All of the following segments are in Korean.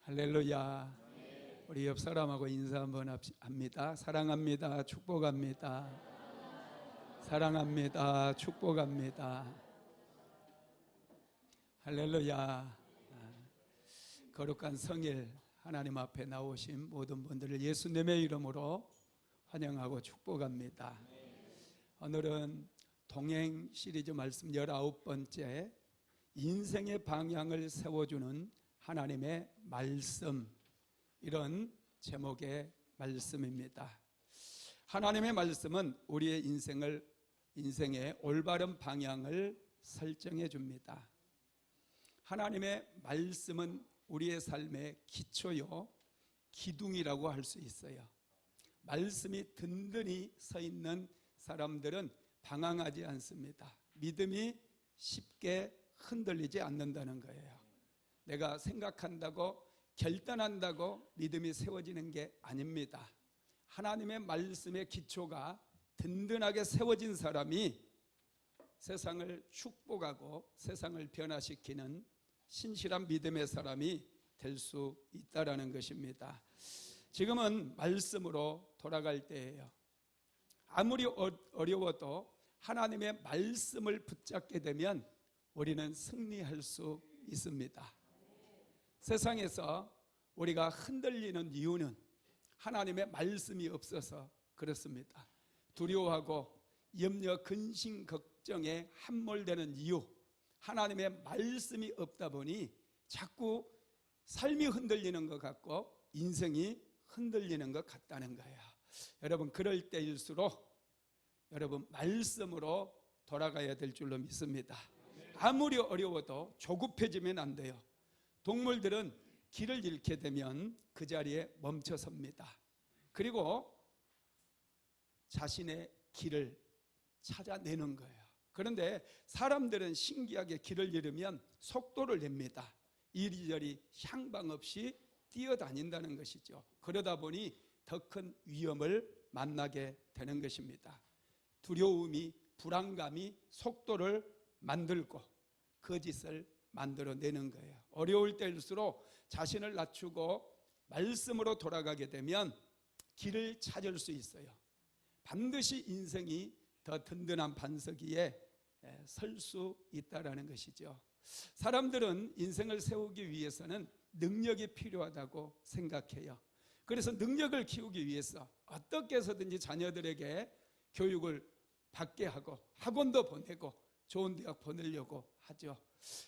할렐루야. 우리 옆 사람하고 인사 한번 합니다. 사랑합니다. 축복합니다. 사랑합니다. 축복합니다. 할렐루야. 거룩한 성일 하나님 앞에 나오신 모든 분들을 예수님의 이름으로 환영하고 축복합니다. 오늘은 동행 시리즈 말씀 19번째, 인생의 방향을 세워주는 하나님의 말씀, 이런 제목의 말씀입니다. 하나님의 말씀은 우리의 인생의 올바른 방향을 설정해 줍니다. 하나님의 말씀은 우리의 삶의 기초요, 기둥이라고 할 수 있어요. 말씀이 든든히 서 있는 사람들은 방황하지 않습니다. 믿음이 쉽게 흔들리지 않는다는 거예요. 내가 생각한다고 결단한다고 믿음이 세워지는 게 아닙니다. 하나님의 말씀의 기초가 든든하게 세워진 사람이 세상을 축복하고 세상을 변화시키는 신실한 믿음의 사람이 될 수 있다는 것입니다. 지금은 말씀으로 돌아갈 때예요. 아무리 어려워도 하나님의 말씀을 붙잡게 되면 우리는 승리할 수 있습니다. 세상에서 우리가 흔들리는 이유는 하나님의 말씀이 없어서 그렇습니다. 두려워하고 염려, 근심, 걱정에 함몰되는 이유, 하나님의 말씀이 없다 보니 자꾸 삶이 흔들리는 것 같고 인생이 흔들리는 것 같다는 거예요. 여러분, 그럴 때일수록 여러분 말씀으로 돌아가야 될 줄로 믿습니다. 아무리 어려워도 조급해지면 안 돼요. 동물들은 길을 잃게 되면 그 자리에 멈춰섭니다. 그리고 자신의 길을 찾아내는 거예요. 그런데 사람들은 신기하게 길을 잃으면 속도를 냅니다. 이리저리 향방 없이 뛰어다닌다는 것이죠. 그러다 보니 더 큰 위험을 만나게 되는 것입니다. 두려움이, 불안감이 속도를 만들고 거짓을 만들어내는 거예요. 어려울 때일수록 자신을 낮추고 말씀으로 돌아가게 되면 길을 찾을 수 있어요. 반드시 인생이 더 든든한 반석 위에 설 수 있다는 것이죠. 사람들은 인생을 세우기 위해서는 능력이 필요하다고 생각해요. 그래서 능력을 키우기 위해서 어떻게 해서든지 자녀들에게 교육을 받게 하고 학원도 보내고 좋은 대학 보내려고 하죠.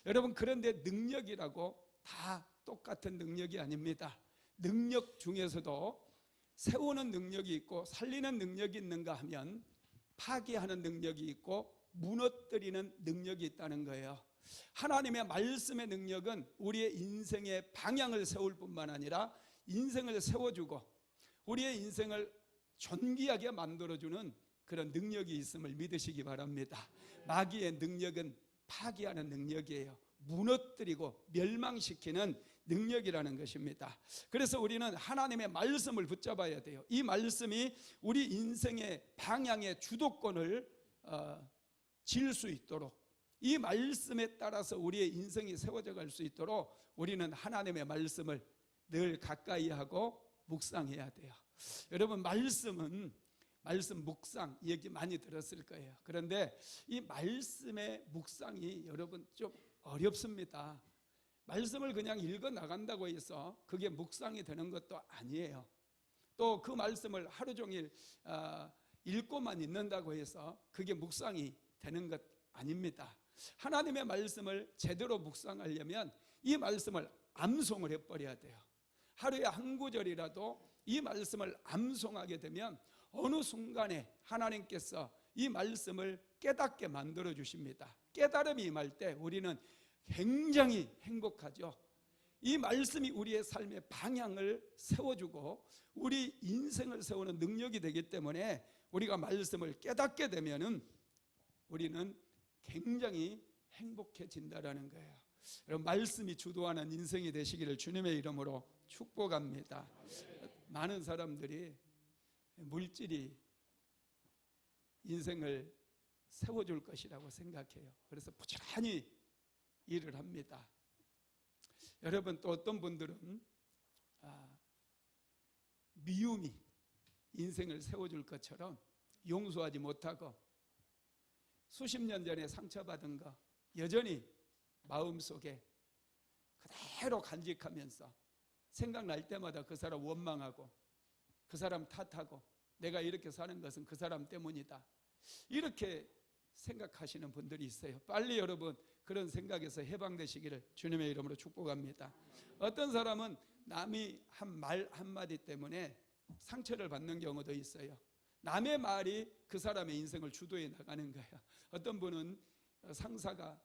여러분, 그런데 능력이라고 다 똑같은 능력이 아닙니다. 능력 중에서도 세우는 능력이 있고 살리는 능력이 있는가 하면 파괴하는 능력이 있고 무너뜨리는 능력이 있다는 거예요. 하나님의 말씀의 능력은 우리의 인생의 방향을 세울 뿐만 아니라 인생을 세워주고 우리의 인생을 존귀하게 만들어주는 그런 능력이 있음을 믿으시기 바랍니다. 마귀의 능력은 파괴하는 능력이에요. 무너뜨리고 멸망시키는 능력이라는 것입니다. 그래서 우리는 하나님의 말씀을 붙잡아야 돼요. 이 말씀이 우리 인생의 방향의 주도권을 질 수 있도록, 이 말씀에 따라서 우리의 인생이 세워져 갈 수 있도록 우리는 하나님의 말씀을 늘 가까이 하고 묵상해야 돼요. 여러분, 말씀 묵상 얘기 많이 들었을 거예요. 그런데 이 말씀의 묵상이 여러분 좀 어렵습니다. 말씀을 그냥 읽어 나간다고 해서 그게 묵상이 되는 것도 아니에요. 또 그 말씀을 하루 종일 읽고만 있는다고 해서 그게 묵상이 되는 것 아닙니다. 하나님의 말씀을 제대로 묵상하려면 이 말씀을 암송을 해버려야 돼요. 하루에 한 구절이라도 이 말씀을 암송하게 되면 어느 순간에 하나님께서 이 말씀을 깨닫게 만들어 주십니다. 깨달음이 임할 때 우리는 굉장히 행복하죠. 이 말씀이 우리의 삶의 방향을 세워주고 우리 인생을 세우는 능력이 되기 때문에 우리가 말씀을 깨닫게 되면은 우리는 굉장히 행복해진다는 거예요. 여러분, 말씀이 주도하는 인생이 되시기를 주님의 이름으로 축복합니다. 많은 사람들이 물질이 인생을 세워줄 것이라고 생각해요. 그래서 부지런히 일을 합니다. 여러분, 또 어떤 분들은 미움이 인생을 세워줄 것처럼 용서하지 못하고 수십 년 전에 상처받은 거 여전히 마음속에 그대로 간직하면서 생각날 때마다 그 사람 원망하고 그 사람 탓하고 내가 이렇게 사는 것은 그 사람 때문이다, 이렇게 생각하시는 분들이 있어요. 빨리 여러분 그런 생각에서 해방되시기를 주님의 이름으로 축복합니다. 어떤 사람은 남이 한 말 한마디 때문에 상처를 받는 경우도 있어요. 남의 말이 그 사람의 인생을 주도해 나가는 거예요. 어떤 분은 상사가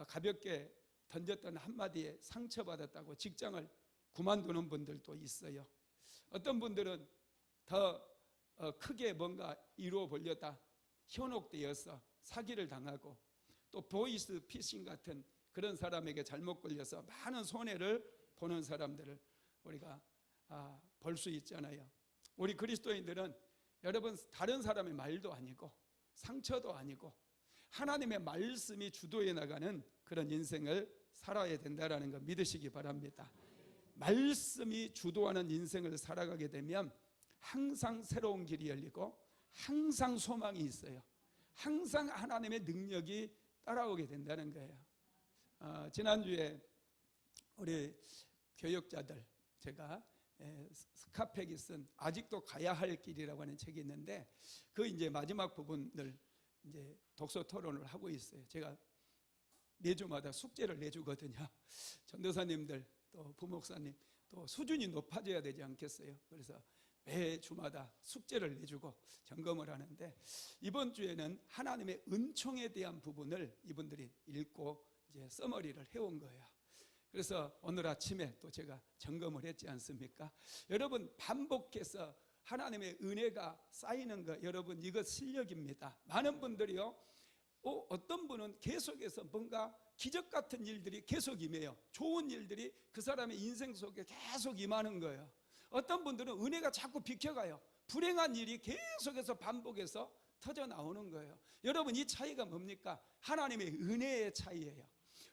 가볍게 던졌던 한마디에 상처받았다고 직장을 그만두는 분들도 있어요. 어떤 분들은 더 크게 뭔가 이루어 보려다 현혹되어서 사기를 당하고 또 보이스 피싱 같은 그런 사람에게 잘못 걸려서 많은 손해를 보는 사람들을 우리가 볼 수 있잖아요. 우리 그리스도인들은 여러분 다른 사람의 말도 아니고 상처도 아니고 하나님의 말씀이 주도해 나가는 그런 인생을 살아야 된다는 거 믿으시기 바랍니다. 말씀이 주도하는 인생을 살아가게 되면 항상 새로운 길이 열리고 항상 소망이 있어요. 항상 하나님의 능력이 따라오게 된다는 거예요. 지난주에 우리 교역자들 제가 스카펙이 쓴 아직도 가야 할 길이라고 하는 책이 있는데 그 이제 마지막 부분을 이제 독서 토론을 하고 있어요. 제가 매주마다 숙제를 내주거든요. 전도사님들 또 부목사님 또 수준이 높아져야 되지 않겠어요? 그래서 매주마다 숙제를 내주고 점검을 하는데 이번 주에는 하나님의 은총에 대한 부분을 이분들이 읽고 이제 서머리를 해온 거예요. 그래서 오늘 아침에 또 제가 점검을 했지 않습니까? 여러분 반복해서 하나님의 은혜가 쌓이는 거 여러분 이거 실력입니다. 많은 분들이요 어떤 분은 계속해서 뭔가 기적 같은 일들이 계속 임해요. 좋은 일들이 그 사람의 인생 속에 계속 임하는 거예요. 어떤 분들은 은혜가 자꾸 비켜가요. 불행한 일이 계속해서 반복해서 터져 나오는 거예요. 여러분 이 차이가 뭡니까? 하나님의 은혜의 차이예요.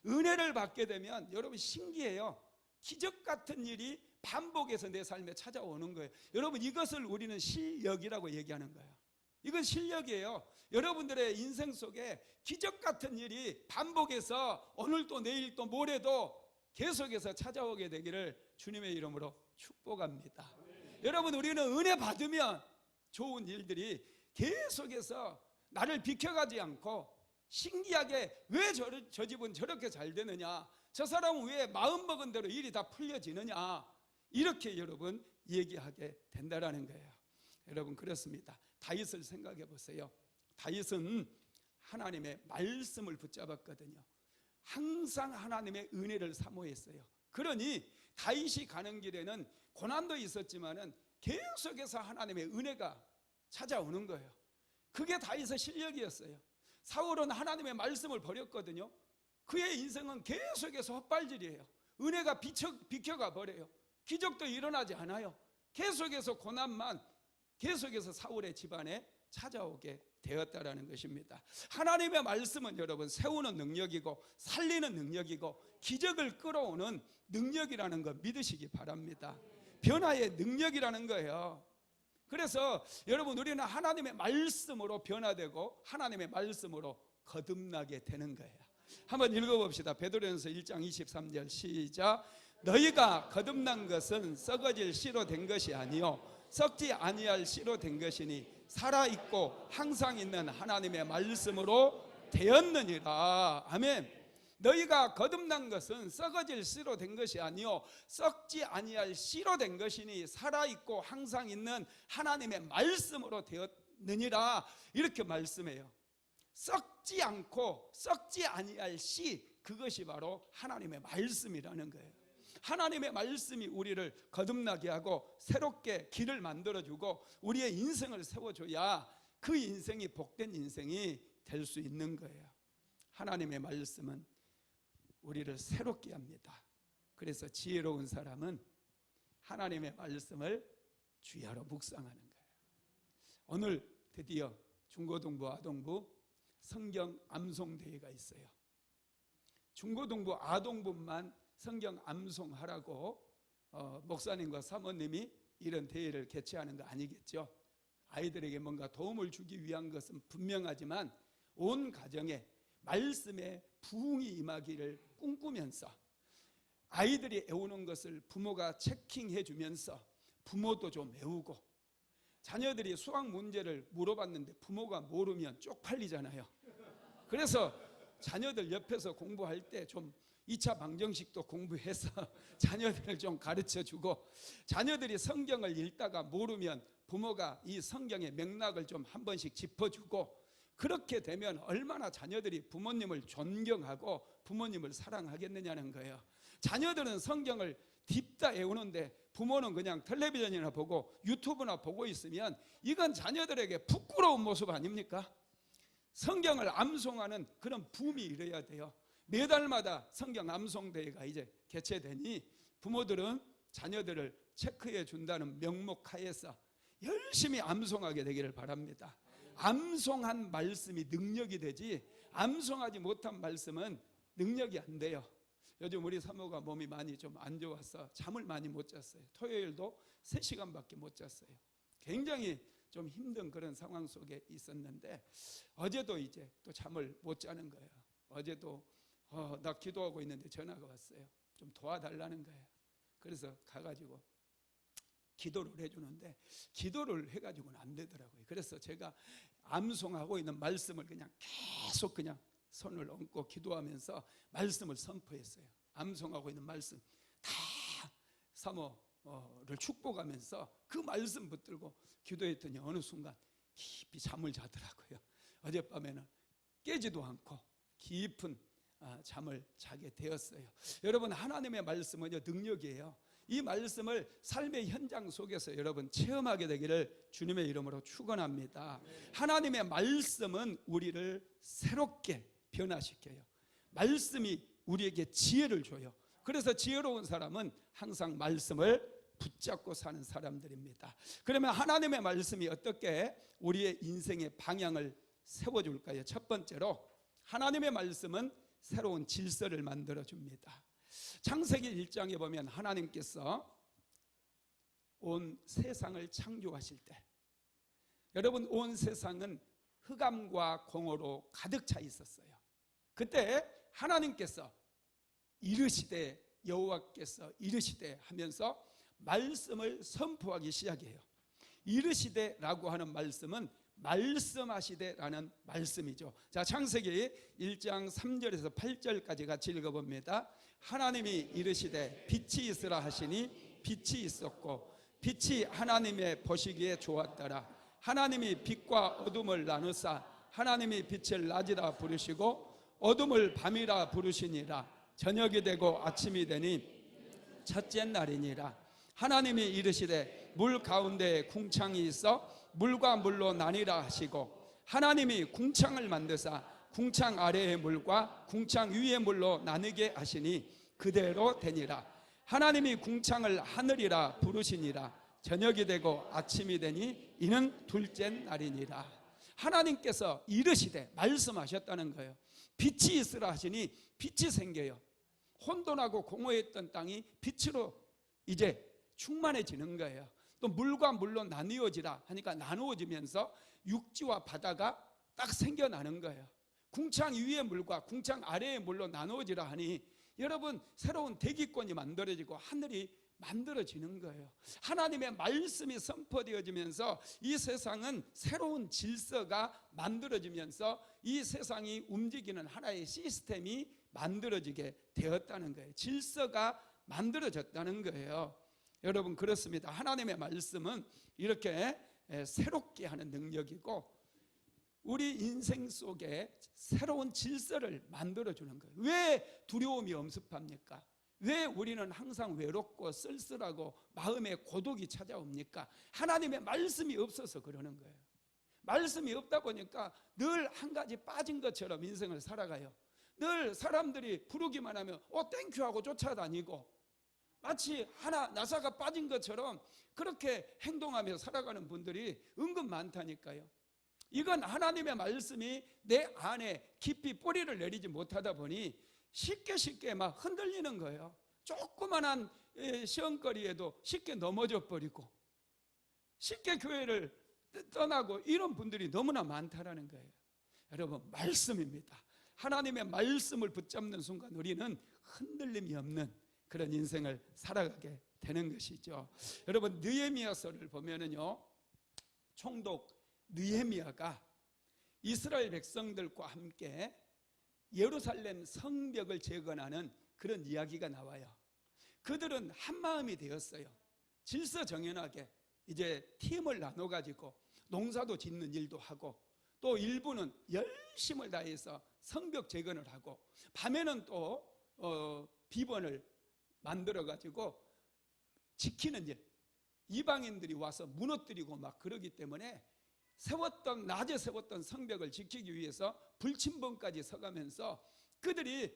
은혜를 받게 되면 여러분 신기해요. 기적 같은 일이 반복해서 내 삶에 찾아오는 거예요. 여러분 이것을 우리는 실력이라고 얘기하는 거예요. 이건 실력이에요. 여러분들의 인생 속에 기적 같은 일이 반복해서 오늘도 내일도 모레도 계속해서 찾아오게 되기를 주님의 이름으로 축복합니다. 여러분 우리는 은혜 받으면 좋은 일들이 계속해서 나를 비켜가지 않고 신기하게 왜 저 집은 저렇게 잘 되느냐, 저 사람은 왜 마음먹은 대로 일이 다 풀려지느냐, 이렇게 여러분 얘기하게 된다라는 거예요. 여러분 그렇습니다. 다윗을 생각해 보세요. 다윗은 하나님의 말씀을 붙잡았거든요. 항상 하나님의 은혜를 사모했어요. 그러니 다윗이 가는 길에는 고난도 있었지만은 계속해서 하나님의 은혜가 찾아오는 거예요. 그게 다윗의 실력이었어요. 사울은 하나님의 말씀을 버렸거든요. 그의 인생은 계속해서 헛발질이에요. 은혜가 비켜가 버려요. 기적도 일어나지 않아요. 계속해서 고난만 계속해서 사울의 집안에 찾아오게 되었다라는 것입니다. 하나님의 말씀은 여러분 세우는 능력이고 살리는 능력이고 기적을 끌어오는 능력이라는 거 믿으시기 바랍니다. 변화의 능력이라는 거예요. 그래서 여러분 우리는 하나님의 말씀으로 변화되고 하나님의 말씀으로 거듭나게 되는 거예요. 한번 읽어봅시다. 베드로전서 1장 23절 시작. 너희가 거듭난 것은 썩어질 씨로 된 것이 아니요 썩지 아니할 씨로 된 것이니 살아있고 항상 있는 하나님의 말씀으로 되었느니라. 아멘. 너희가 거듭난 것은 썩어질 씨로 된 것이 아니요 썩지 아니할 씨로 된 것이니 살아있고 항상 있는 하나님의 말씀으로 되었느니라. 이렇게 말씀해요. 썩지 않고 썩지 아니할 씨, 그것이 바로 하나님의 말씀이라는 거예요. 하나님의 말씀이 우리를 거듭나게 하고 새롭게 길을 만들어주고 우리의 인생을 세워줘야 그 인생이 복된 인생이 될 수 있는 거예요. 하나님의 말씀은 우리를 새롭게 합니다. 그래서 지혜로운 사람은 하나님의 말씀을 주야로 묵상하는 거예요. 오늘 드디어 중고등부 아동부 성경 암송대회가 있어요. 중고등부 아동부만 성경 암송하라고 목사님과 사모님이 이런 대회를 개최하는 거 아니겠죠? 아이들에게 뭔가 도움을 주기 위한 것은 분명하지만 온 가정에 말씀의 부흥이 임하기를 꿈꾸면서 아이들이 애우는 것을 부모가 체킹해 주면서 부모도 좀 애우고, 자녀들이 수학 문제를 물어봤는데 부모가 모르면 쪽팔리잖아요. 그래서 자녀들 옆에서 공부할 때 좀 2차 방정식도 공부해서 자녀들을 좀 가르쳐 주고, 자녀들이 성경을 읽다가 모르면 부모가 이 성경의 맥락을 좀 한 번씩 짚어주고, 그렇게 되면 얼마나 자녀들이 부모님을 존경하고 부모님을 사랑하겠느냐는 거예요. 자녀들은 성경을 딥다 애우는데 부모는 그냥 텔레비전이나 보고 유튜브나 보고 있으면 이건 자녀들에게 부끄러운 모습 아닙니까? 성경을 암송하는 그런 붐이 일어야 돼요. 매달마다 성경 암송대회가 이제 개최되니 부모들은 자녀들을 체크해 준다는 명목 하에서 열심히 암송하게 되기를 바랍니다. 암송한 말씀이 능력이 되지, 암송하지 못한 말씀은 능력이 안 돼요. 요즘 우리 사모가 몸이 많이 좀 안 좋아서 잠을 많이 못 잤어요. 토요일도 3시간밖에 못 잤어요. 굉장히 좀 힘든 그런 상황 속에 있었는데 어제도 이제 또 잠을 못 자는 거예요. 어제도 나 기도하고 있는데 전화가 왔어요. 좀 도와달라는 거예요. 그래서 가가지고 기도를 해주는데 기도를 해가지고는 안 되더라고요. 그래서 제가 암송하고 있는 말씀을 그냥 계속 그냥 손을 얹고 기도하면서 말씀을 선포했어요. 암송하고 있는 말씀 다 사모를 축복하면서 그 말씀 붙들고 기도했더니 어느 순간 깊이 잠을 자더라고요. 어젯밤에는 깨지도 않고 깊은 잠을 자게 되었어요. 여러분, 하나님의 말씀은요 능력이에요. 이 말씀을 삶의 현장 속에서 여러분 체험하게 되기를 주님의 이름으로 축원합니다. 하나님의 말씀은 우리를 새롭게 변화시켜요. 말씀이 우리에게 지혜를 줘요. 그래서 지혜로운 사람은 항상 말씀을 붙잡고 사는 사람들입니다. 그러면 하나님의 말씀이 어떻게 우리의 인생의 방향을 세워줄까요? 첫 번째로 하나님의 말씀은 새로운 질서를 만들어줍니다. 창세기 1장에 보면 하나님께서 온 세상을 창조하실 때, 여러분 온 세상은 흑암과 공허로 가득 차 있었어요. 그때 하나님께서 이르시되, 여호와께서 이르시되 하면서 말씀을 선포하기 시작해요. 이르시되라고 하는 말씀은 말씀하시되라는 말씀이죠. 자, 창세기 1장 3절에서 8절까지 같이 읽어봅니다. 하나님이 이르시되 빛이 있으라 하시니 빛이 있었고 빛이 하나님의 보시기에 좋았더라. 하나님이 빛과 어둠을 나누사 하나님이 빛을 낮이라 부르시고 어둠을 밤이라 부르시니라. 저녁이 되고 아침이 되니 첫째 날이니라. 하나님이 이르시되 물 가운데에 궁창이 있어 물과 물로 나뉘라 하시고 하나님이 궁창을 만드사 궁창 아래의 물과 궁창 위의 물로 나누게 하시니 그대로 되니라. 하나님이 궁창을 하늘이라 부르시니라. 저녁이 되고 아침이 되니 이는 둘째 날이니라. 하나님께서 이르시되 말씀하셨다는 거예요. 빛이 있으라 하시니 빛이 생겨요. 혼돈하고 공허했던 땅이 빛으로 이제 충만해지는 거예요. 또 물과 물로 나누어지라 하니까 나누어지면서 육지와 바다가 딱 생겨나는 거예요. 궁창 위의 물과 궁창 아래의 물로 나누어지라 하니 여러분 새로운 대기권이 만들어지고 하늘이 만들어지는 거예요. 하나님의 말씀이 선포되어지면서 이 세상은 새로운 질서가 만들어지면서 이 세상이 움직이는 하나의 시스템이 만들어지게 되었다는 거예요. 질서가 만들어졌다는 거예요. 여러분 그렇습니다. 하나님의 말씀은 이렇게 새롭게 하는 능력이고 우리 인생 속에 새로운 질서를 만들어주는 거예요. 왜 두려움이 엄습합니까? 왜 우리는 항상 외롭고 쓸쓸하고 마음에 고독이 찾아옵니까? 하나님의 말씀이 없어서 그러는 거예요. 말씀이 없다 보니까 늘 한 가지 빠진 것처럼 인생을 살아가요. 늘 사람들이 부르기만 하면 땡큐 하고 쫓아다니고 마치 하나 나사가 빠진 것처럼 그렇게 행동하며 살아가는 분들이 은근 많다니까요. 이건 하나님의 말씀이 내 안에 깊이 뿌리를 내리지 못하다 보니 쉽게 막 흔들리는 거예요. 조그만한 시험거리에도 쉽게 넘어져 버리고 쉽게 교회를 떠나고 이런 분들이 너무나 많다라는 거예요. 여러분, 말씀입니다. 하나님의 말씀을 붙잡는 순간 우리는 흔들림이 없는 그런 인생을 살아가게 되는 것이죠. 여러분, 느헤미야서를 보면은요, 총독 느헤미야가 이스라엘 백성들과 함께 예루살렘 성벽을 재건하는 그런 이야기가 나와요. 그들은 한 마음이 되었어요. 질서정연하게 이제 팀을 나눠가지고 농사도 짓는 일도 하고, 또 일부는 열심을 다해서 성벽 재건을 하고, 밤에는 또 비번을 만들어가지고 지키는 일, 이방인들이 와서 무너뜨리고 막 그러기 때문에 낮에 세웠던 성벽을 지키기 위해서 불침번까지 서가면서 그들이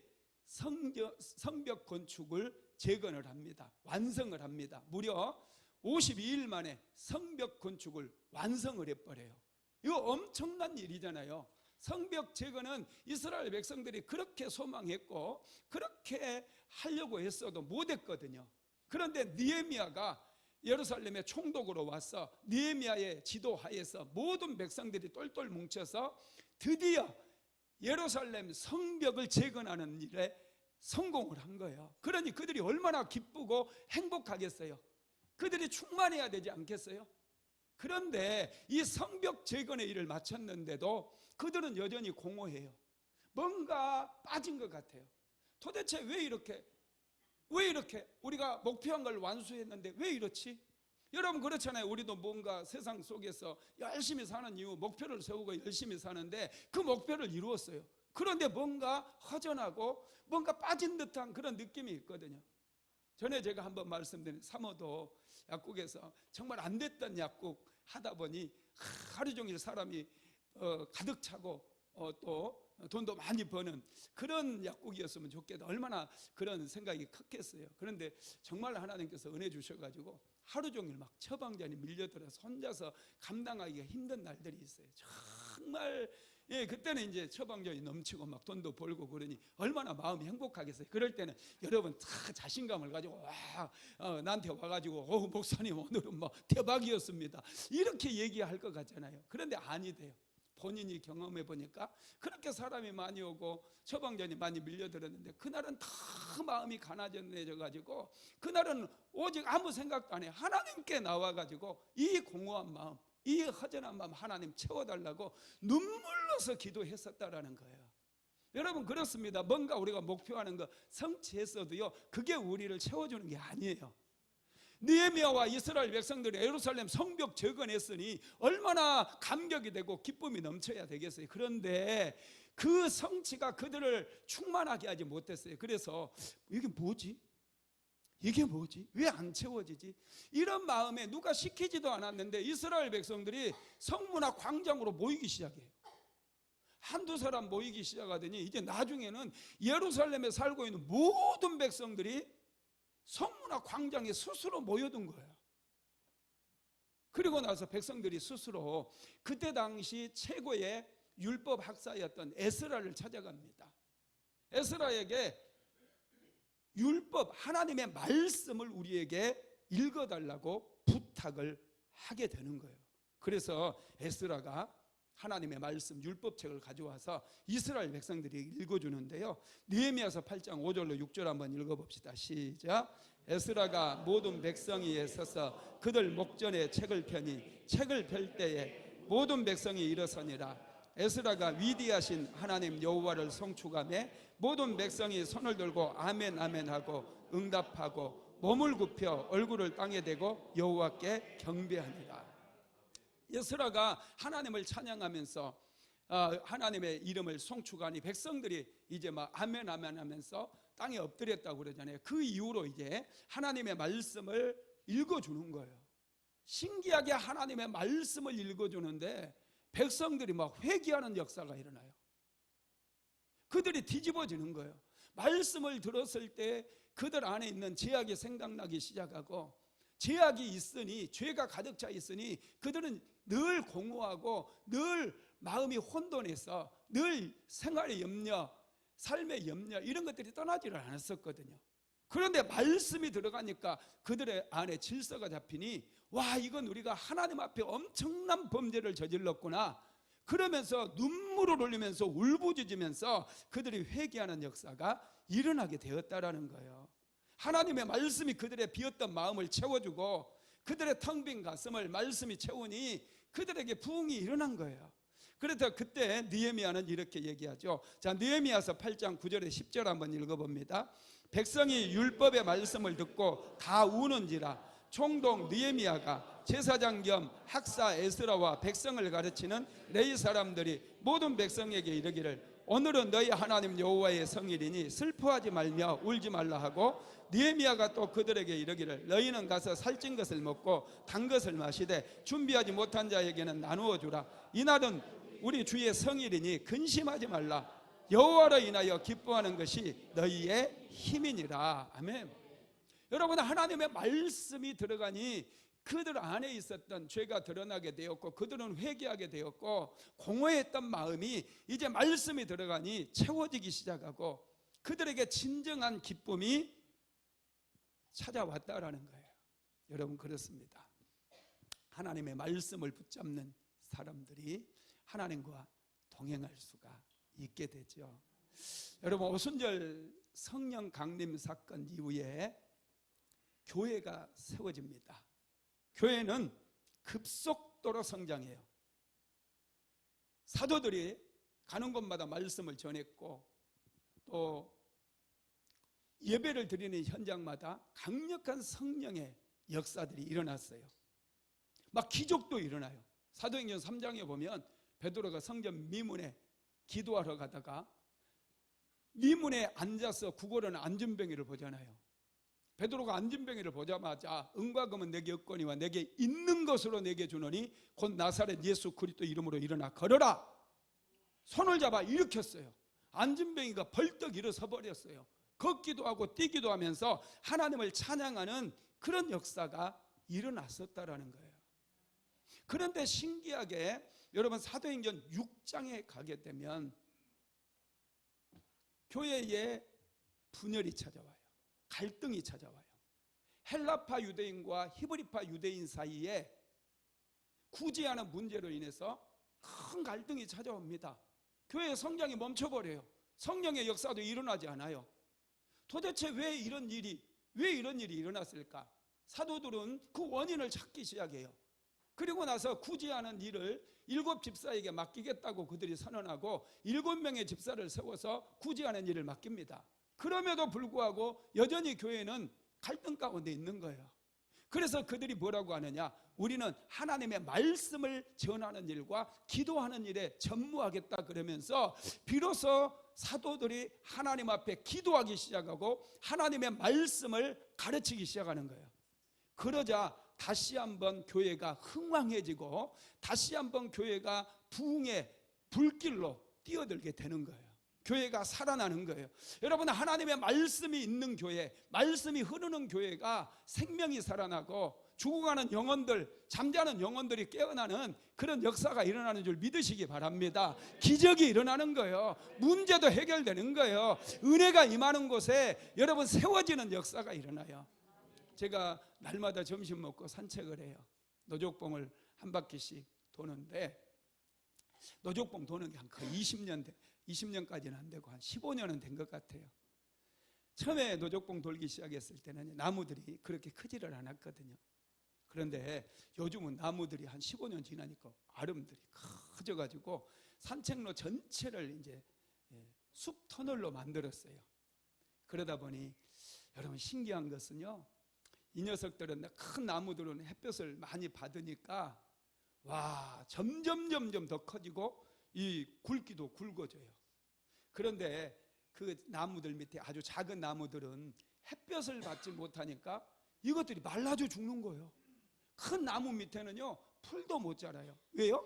성벽 건축을 재건을 합니다. 완성을 합니다. 무려 52일 만에 성벽 건축을 완성을 해버려요. 이거 엄청난 일이잖아요. 성벽 재건은 이스라엘 백성들이 그렇게 소망했고 그렇게 하려고 했어도 못했거든요. 그런데 느헤미야가 예루살렘의 총독으로 와서 느헤미야의 지도하에서 모든 백성들이 똘똘 뭉쳐서 드디어 예루살렘 성벽을 재건하는 일에 성공을 한 거예요. 그러니 그들이 얼마나 기쁘고 행복하겠어요. 그들이 충만해야 되지 않겠어요? 그런데 이 성벽 재건의 일을 마쳤는데도 그들은 여전히 공허해요. 뭔가 빠진 것 같아요. 도대체 왜 이렇게 우리가 목표한 걸 완수했는데 왜 이렇지? 여러분, 그렇잖아요. 우리도 뭔가 세상 속에서 열심히 사는 이유, 목표를 세우고 열심히 사는데 그 목표를 이루었어요. 그런데 뭔가 허전하고 뭔가 빠진 듯한 그런 느낌이 있거든요. 전에 제가 한번 말씀드린 사모도 약국에서 정말 안 됐던 약국 하다 보니 하루 종일 사람이 가득 차고 또 돈도 많이 버는 그런 약국이었으면 좋겠다. 얼마나 그런 생각이 컸겠어요. 그런데 정말 하나님께서 은혜 주셔가지고 하루 종일 막 처방전이 밀려들어서 혼자서 감당하기가 힘든 날들이 있어요. 정말 그때는 이제 처방전이 넘치고 막 돈도 벌고 그러니 얼마나 마음이 행복하겠어요. 그럴 때는 여러분 다 자신감을 가지고 나한테 와가지고 목사님 오늘은 뭐 대박이었습니다 이렇게 얘기할 것 같잖아요. 그런데 아니대요. 본인이 경험해 보니까 그렇게 사람이 많이 오고 처방전이 많이 밀려들었는데 그날은 다 마음이 가난해져 가지고 그날은 오직 아무 생각도 안 해요. 하나님께 나와가지고 이 공허한 마음, 이 허전한 마음 하나님 채워달라고 눈물로서 기도했었다라는 거예요. 여러분, 그렇습니다. 뭔가 우리가 목표하는 거 성취했어도요, 그게 우리를 채워주는 게 아니에요. 느헤미야와 이스라엘 백성들이 예루살렘 성벽 재건했으니 얼마나 감격이 되고 기쁨이 넘쳐야 되겠어요. 그런데 그 성취가 그들을 충만하게 하지 못했어요. 그래서 이게 뭐지? 왜 안 채워지지? 이런 마음에 누가 시키지도 않았는데 이스라엘 백성들이 성문화 광장으로 모이기 시작해요. 한두 사람 모이기 시작하더니 이제 나중에는 예루살렘에 살고 있는 모든 백성들이 성문화 광장에 스스로 모여든 거예요. 그리고 나서 백성들이 스스로 그때 당시 최고의 율법 학사였던 에스라를 찾아갑니다. 에스라에게 율법, 하나님의 말씀을 우리에게 읽어달라고 부탁을 하게 되는 거예요. 그래서 에스라가 하나님의 말씀 율법책을 가져와서 이스라엘 백성들이 읽어주는데요. 느헤미야서 8장 5절로 6절 한번 읽어봅시다. 시작. 에스라가 모든 백성이 서서 그들 목전에 책을 펴니 책을 펼 때에 모든 백성이 일어서니라. 에스라가 위대하신 하나님 여호와를 송축하며 모든 백성이 손을 들고 아멘 아멘 하고 응답하고 몸을 굽혀 얼굴을 땅에 대고 여호와께 경배하니라. 에스라가 하나님을 찬양하면서 하나님의 이름을 송축하니 백성들이 이제 막 아멘 아멘 하면서 땅에 엎드렸다고 그러잖아요. 그 이후로 이제 하나님의 말씀을 읽어주는 거예요. 신기하게 하나님의 말씀을 읽어주는데 백성들이 막 회개하는 역사가 일어나요. 그들이 뒤집어지는 거예요. 말씀을 들었을 때 그들 안에 있는 죄악이 생각나기 시작하고, 죄악이 있으니, 죄가 가득 차 있으니 그들은 늘 공허하고 늘 마음이 혼돈해서 늘 생활의 염려, 삶의 염려 이런 것들이 떠나지를 않았었거든요. 그런데 말씀이 들어가니까 그들의 안에 질서가 잡히니 와, 이건 우리가 하나님 앞에 엄청난 범죄를 저질렀구나. 그러면서 눈물을 흘리면서 울부짖으면서 그들이 회개하는 역사가 일어나게 되었다라는 거예요. 하나님의 말씀이 그들의 비었던 마음을 채워주고 그들의 텅 빈 가슴을 말씀이 채우니 그들에게 부흥이 일어난 거예요. 그래서 그때 느헤미야는 이렇게 얘기하죠. 자, 느헤미야서 8장 9절에 10절 한번 읽어봅니다. 백성이 율법의 말씀을 듣고 다 우는지라 총독 느헤미야가 제사장 겸 학사 에스라와 백성을 가르치는 레위 사람들이 모든 백성에게 이르기를 오늘은 너희 하나님 여호와의 성일이니 슬퍼하지 말며 울지 말라 하고, 느헤미야가 또 그들에게 이르기를 너희는 가서 살찐 것을 먹고 단 것을 마시되 준비하지 못한 자에게는 나누어 주라. 이날은 우리 주의 성일이니 근심하지 말라. 여호와로 인하여 기뻐하는 것이 너희의 힘이니라. 아멘. 여러분, 하나님의 말씀이 들어가니 그들 안에 있었던 죄가 드러나게 되었고 그들은 회개하게 되었고 공허했던 마음이 이제 말씀이 들어가니 채워지기 시작하고 그들에게 진정한 기쁨이 찾아왔다라는 거예요. 여러분, 그렇습니다. 하나님의 말씀을 붙잡는 사람들이 하나님과 동행할 수가 있게 되죠. 여러분, 오순절 성령 강림 사건 이후에 교회가 세워집니다. 교회는 급속도로 성장해요. 사도들이 가는 곳마다 말씀을 전했고 또 예배를 드리는 현장마다 강력한 성령의 역사들이 일어났어요. 막 기적도 일어나요. 사도행전 3장에 보면 베드로가 성전 미문에 기도하러 가다가 미문에 앉아서 구걸하는 안진뱅이를 보잖아요. 베드로가 안진뱅이를 보자마자 은과 금은 내게 없거니와 내게 있는 것으로 내게 주노니 곧 나사렛 예수 그리스도 이름으로 일어나 걸어라. 손을 잡아 일으켰어요. 안진뱅이가 벌떡 일어서 버렸어요. 걷기도 하고 뛰기도 하면서 하나님을 찬양하는 그런 역사가 일어났었다라는 거예요. 그런데 신기하게 여러분, 사도행전 6장에 가게 되면 교회에 분열이 찾아와요. 갈등이 찾아와요. 헬라파 유대인과 히브리파 유대인 사이에 구제하는 문제로 인해서 큰 갈등이 찾아옵니다. 교회의 성장이 멈춰버려요. 성령의 역사도 일어나지 않아요. 도대체 왜 이런 일이 일어났을까? 사도들은 그 원인을 찾기 시작해요. 그리고 나서 구제하는 일을 7 집사에게 맡기겠다고 그들이 선언하고 7명의 집사를 세워서 구제하는 일을 맡깁니다. 그럼에도 불구하고 여전히 교회는 갈등 가운데 있는 거예요. 그래서 그들이 뭐라고 하느냐? 우리는 하나님의 말씀을 전하는 일과 기도하는 일에 전무하겠다 그러면서 비로소 사도들이 하나님 앞에 기도하기 시작하고 하나님의 말씀을 가르치기 시작하는 거예요. 그러자 다시 한번 교회가 흥왕해지고 다시 한번 교회가 부흥의 불길로 뛰어들게 되는 거예요. 교회가 살아나는 거예요. 여러분, 하나님의 말씀이 있는 교회, 말씀이 흐르는 교회가 생명이 살아나고 죽어가는 영혼들, 잠자는 영혼들이 깨어나는 그런 역사가 일어나는 줄 믿으시기 바랍니다. 기적이 일어나는 거예요. 문제도 해결되는 거예요. 은혜가 임하는 곳에 여러분 세워지는 역사가 일어나요. 제가 날마다 점심 먹고 산책을 해요. 노족봉을 한 바퀴씩 도는데 노족봉 도는 게 한 거의 20년까지는 안 되고 한 15년은 된 것 같아요. 처음에 노족봉 돌기 시작했을 때는 나무들이 그렇게 크지를 않았거든요. 그런데 요즘은 나무들이 한 15년 지나니까 아름들이 커져가지고 산책로 전체를 이제 숲 터널로 만들었어요. 그러다 보니 여러분, 신기한 것은요, 이 녀석들은 큰 나무들은 햇볕을 많이 받으니까 와, 점점 더 커지고 이 굵기도 굵어져요. 그런데 그 나무들 밑에 아주 작은 나무들은 햇볕을 받지 못하니까 이것들이 말라져 죽는 거예요. 큰 나무 밑에는요 풀도 못 자라요. 왜요?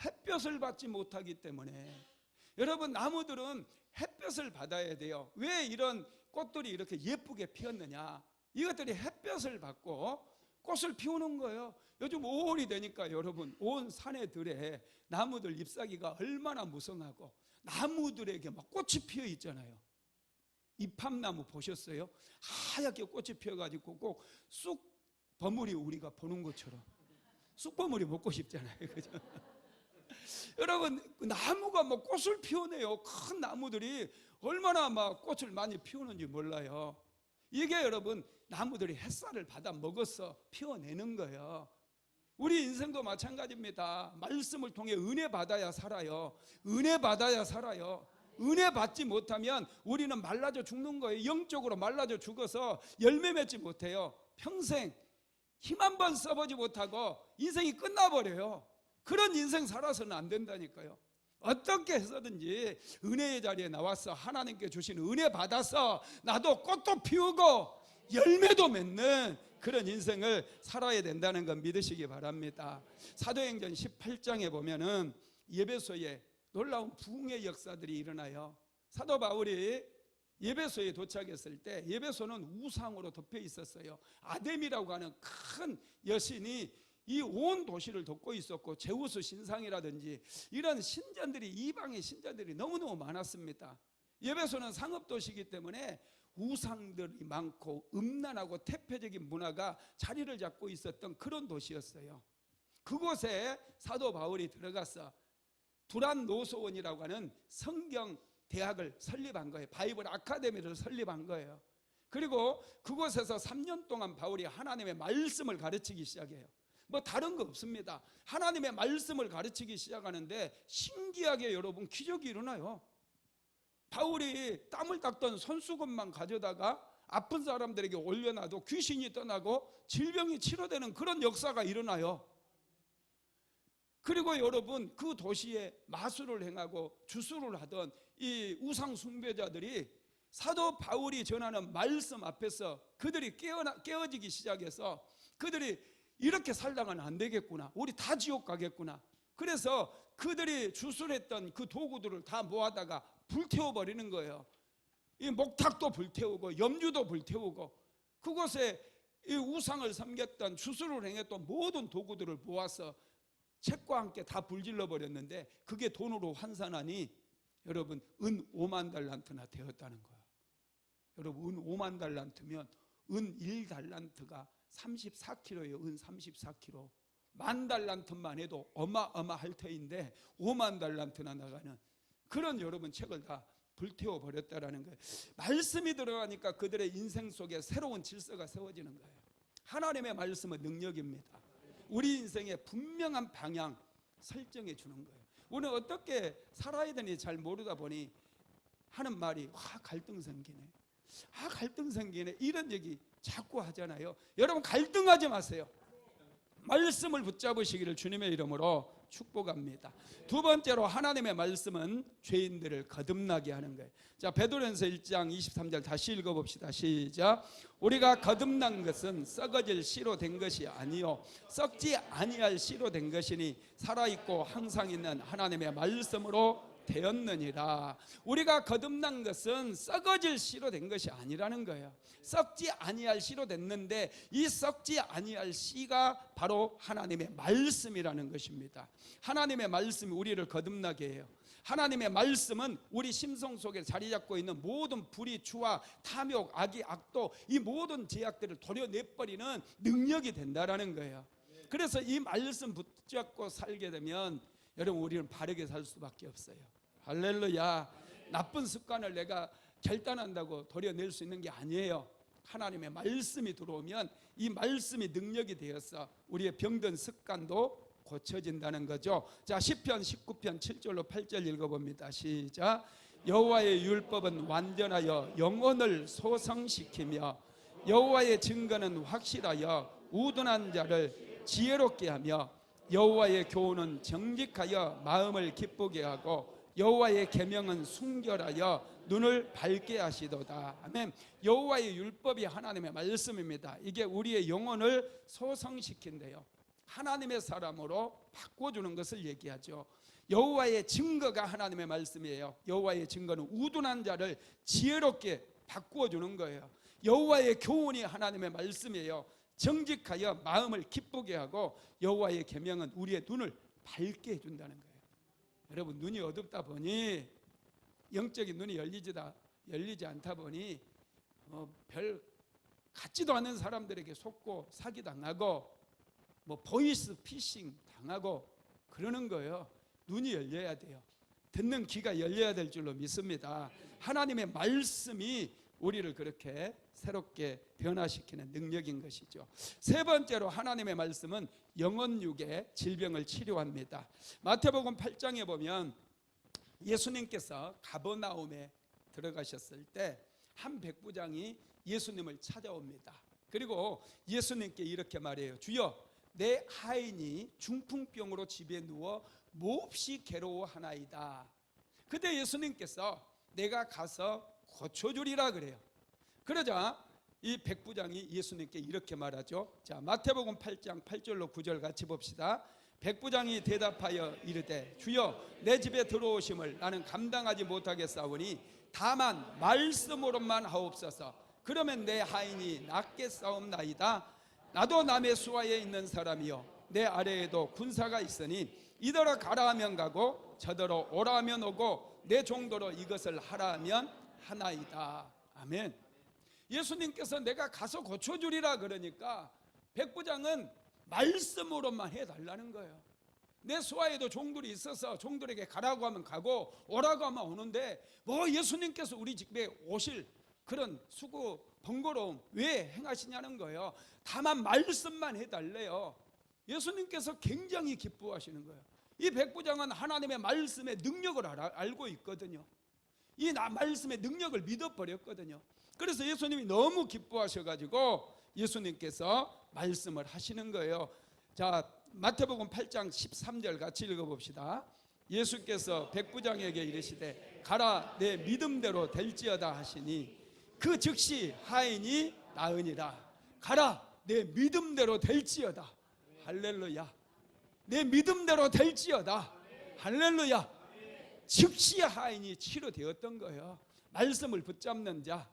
햇볕을 받지 못하기 때문에. 여러분, 나무들은 햇볕을 받아야 돼요. 왜 이런 꽃들이 이렇게 예쁘게 피었느냐? 이것들이 햇볕을 받고 꽃을 피우는 거예요. 요즘 5월이 되니까 여러분, 온 산에 들에 나무들 잎사귀가 얼마나 무성하고 나무들에게 막 꽃이 피어 있잖아요. 이팝나무 보셨어요? 하얗게 꽃이 피어가지고 꼭 쑥 버무리 우리가 보는 것처럼 쑥 버무리 먹고 싶잖아요, 그죠? 여러분, 나무가 뭐 꽃을 피워내요. 큰 나무들이 얼마나 막 꽃을 많이 피우는지 몰라요. 이게 여러분, 나무들이 햇살을 받아 먹어서 피워내는 거예요. 우리 인생도 마찬가지입니다. 말씀을 통해 은혜 받아야 살아요. 은혜 받아야 살아요. 은혜 받지 못하면 우리는 말라져 죽는 거예요. 영적으로 말라져 죽어서 열매 맺지 못해요. 평생 힘 한 번 써보지 못하고 인생이 끝나버려요. 그런 인생 살아서는 안 된다니까요. 어떻게 해서든지 은혜의 자리에 나와서 하나님께 주신 은혜 받아서 나도 꽃도 피우고 열매도 맺는 그런 인생을 살아야 된다는 건 믿으시기 바랍니다. 사도행전 18장에 보면은 에베소에 놀라운 부흥의 역사들이 일어나요. 사도 바울이 에베소에 도착했을 때 에베소는 우상으로 덮여 있었어요. 아뎀이라고 하는 큰 여신이 이 온 도시를 돕고 있었고, 제우스 신상이라든지 이런 신전들이, 이방의 신전들이 너무너무 많았습니다. 에베소는 상업도시이기 때문에 우상들이 많고 음란하고 태폐적인 문화가 자리를 잡고 있었던 그런 도시였어요. 그곳에 사도 바울이 들어가서 두란 노소원이라고 하는 성경 대학을 설립한 거예요. 바이블 아카데미를 설립한 거예요. 그리고 그곳에서 3년 동안 바울이 하나님의 말씀을 가르치기 시작해요. 뭐 다른 거 없습니다. 하나님의 말씀을 가르치기 시작하는데 신기하게 여러분 기적이 일어나요. 바울이 땀을 닦던 손수건만 가져다가 아픈 사람들에게 올려놔도 귀신이 떠나고 질병이 치료되는 그런 역사가 일어나요. 그리고 여러분, 그 도시에 마술을 행하고 주술을 하던 이 우상 숭배자들이 사도 바울이 전하는 말씀 앞에서 그들이 깨어지기 시작해서 그들이 이렇게 살다가는 안 되겠구나, 우리 다 지옥 가겠구나. 그래서 그들이 주술했던 그 도구들을 다 모아다가 불태워버리는 거예요. 이 목탁도 불태우고 염주도 불태우고 그곳에 이 우상을 섬겼던, 주술을 행했던 모든 도구들을 모아서 책과 함께 다 불질러 버렸는데, 그게 돈으로 환산하니 여러분 은 5만 달란트나 되었다는 거예요. 여러분, 은 5만 달란트면 은 1달란트가 34kg예요. 은 34kg. 만 달란트만 해도 어마어마할 터인데 5만 달란트나 나가는 그런 여러분 책을 다 불태워 버렸다라는 거예요. 말씀이 들어가니까 그들의 인생 속에 새로운 질서가 세워지는 거예요. 하나님의 말씀은 능력입니다. 우리 인생의 분명한 방향 설정해 주는 거예요. 우리는 어떻게 살아야 되는지 잘 모르다 보니 하는 말이 갈등 생기네, 갈등 생기네, 이런 얘기 자꾸 하잖아요. 여러분, 갈등하지 마세요. 말씀을 붙잡으시기를 주님의 이름으로 축복합니다. 두 번째로, 하나님의 말씀은 죄인들을 거듭나게 하는 거예요. 자, 베드로전서 1장 23절 다시 읽어봅시다. 시작. 우리가 거듭난 것은 썩어질 씨로 된 것이 아니요 썩지 아니할 씨로 된 것이니 살아있고 항상 있는 하나님의 말씀으로 되었느니라. 우리가 거듭난 것은 썩어질 씨로 된 것이 아니라는 거예요. 썩지 아니할 씨로 됐는데 이 썩지 아니할 씨가 바로 하나님의 말씀이라는 것입니다. 하나님의 말씀이 우리를 거듭나게 해요. 하나님의 말씀은 우리 심성 속에 자리 잡고 있는 모든 불의, 추와 탐욕, 악의 악도, 이 모든 죄악들을 도려내버리는 능력이 된다라는 거예요. 그래서 이 말씀 붙잡고 살게 되면 여러분, 우리는 바르게 살 수밖에 없어요. 할렐루야. 나쁜 습관을 내가 결단한다고 도려낼 수 있는 게 아니에요. 하나님의 말씀이 들어오면 이 말씀이 능력이 되어서 우리의 병든 습관도 고쳐진다는 거죠. 자, 시편 19편 7절로 8절 읽어봅니다. 시작. 여호와의 율법은 완전하여 영혼을 소성시키며 여호와의 증거는 확실하여 우둔한 자를 지혜롭게 하며 여호와의 교훈은 정직하여 마음을 기쁘게 하고 여호와의 계명은 순결하여 눈을 밝게 하시도다. 아멘. 여호와의 율법이 하나님의 말씀입니다. 이게 우리의 영혼을 소성시킨대요. 하나님의 사람으로 바꿔주는 것을 얘기하죠. 여호와의 증거가 하나님의 말씀이에요. 여호와의 증거는 우둔한 자를 지혜롭게 바꾸어주는 거예요. 여호와의 교훈이 하나님의 말씀이에요. 정직하여 마음을 기쁘게 하고 여호와의 계명은 우리의 눈을 밝게 해준다는 거예요. 여러분, 눈이 어둡다 보니 영적인 눈이 열리지다 열리지 않다 보니 별 같지도 않은 사람들에게 속고 사기당하고 보이스 피싱 당하고 그러는 거예요. 눈이 열려야 돼요. 듣는 귀가 열려야 될 줄로 믿습니다. 하나님의 말씀이 우리를 그렇게 새롭게 변화시키는 능력인 것이죠. 세 번째로 하나님의 말씀은 영혼육의 질병을 치료합니다. 마태복음 8장에 보면 예수님께서 가버나움에 들어가셨을 때 한 백부장이 예수님을 찾아옵니다. 그리고 예수님께 이렇게 말해요. 주여, 내 하인이 중풍병으로 집에 누워 몹시 괴로워하나이다. 그때 예수님께서 내가 가서 고쳐주리라 그래요. 그러자 이 백부장이 예수님께 이렇게 말하죠. 자, 마태복음 8장 8절로 9절 같이 봅시다. 백부장이 대답하여 이르되 주여, 내 집에 들어오심을 나는 감당하지 못하겠사오니 다만 말씀으로만 하옵소서. 그러면 내 하인이 낫겠사옵나이다. 나도 남의 수하에 있는 사람이요 내 아래에도 군사가 있으니 이더러 가라 하면 가고 저더러 오라 하면 오고 내 종도로 이것을 하라 하면 하나이다. 아멘. 예수님께서 내가 가서 고쳐주리라 그러니까 백부장은 말씀으로만 해달라는 거예요. 내 수하에도 종들이 있어서 종들에게 가라고 하면 가고 오라고 하면 오는데 예수님께서 우리 집에 오실 그런 수고 번거로움 왜 행하시냐는 거예요. 다만 말씀만 해달래요. 예수님께서 굉장히 기뻐하시는 거예요. 이 백부장은 하나님의 말씀의 능력을 알고 있거든요. 이 말씀의 능력을 믿어버렸거든요. 그래서 예수님이 너무 기뻐하셔가지고 예수님께서 말씀을 하시는 거예요. 자, 마태복음 8장 13절 같이 읽어봅시다. 예수께서 백부장에게 이르시되 가라, 내 믿음대로 될지어다 하시니 그 즉시 하인이 나으니라. 가라, 내 믿음대로 될지어다. 할렐루야. 내 믿음대로 될지어다. 할렐루야. 즉시 하인이 치료되었던 거예요. 말씀을 붙잡는 자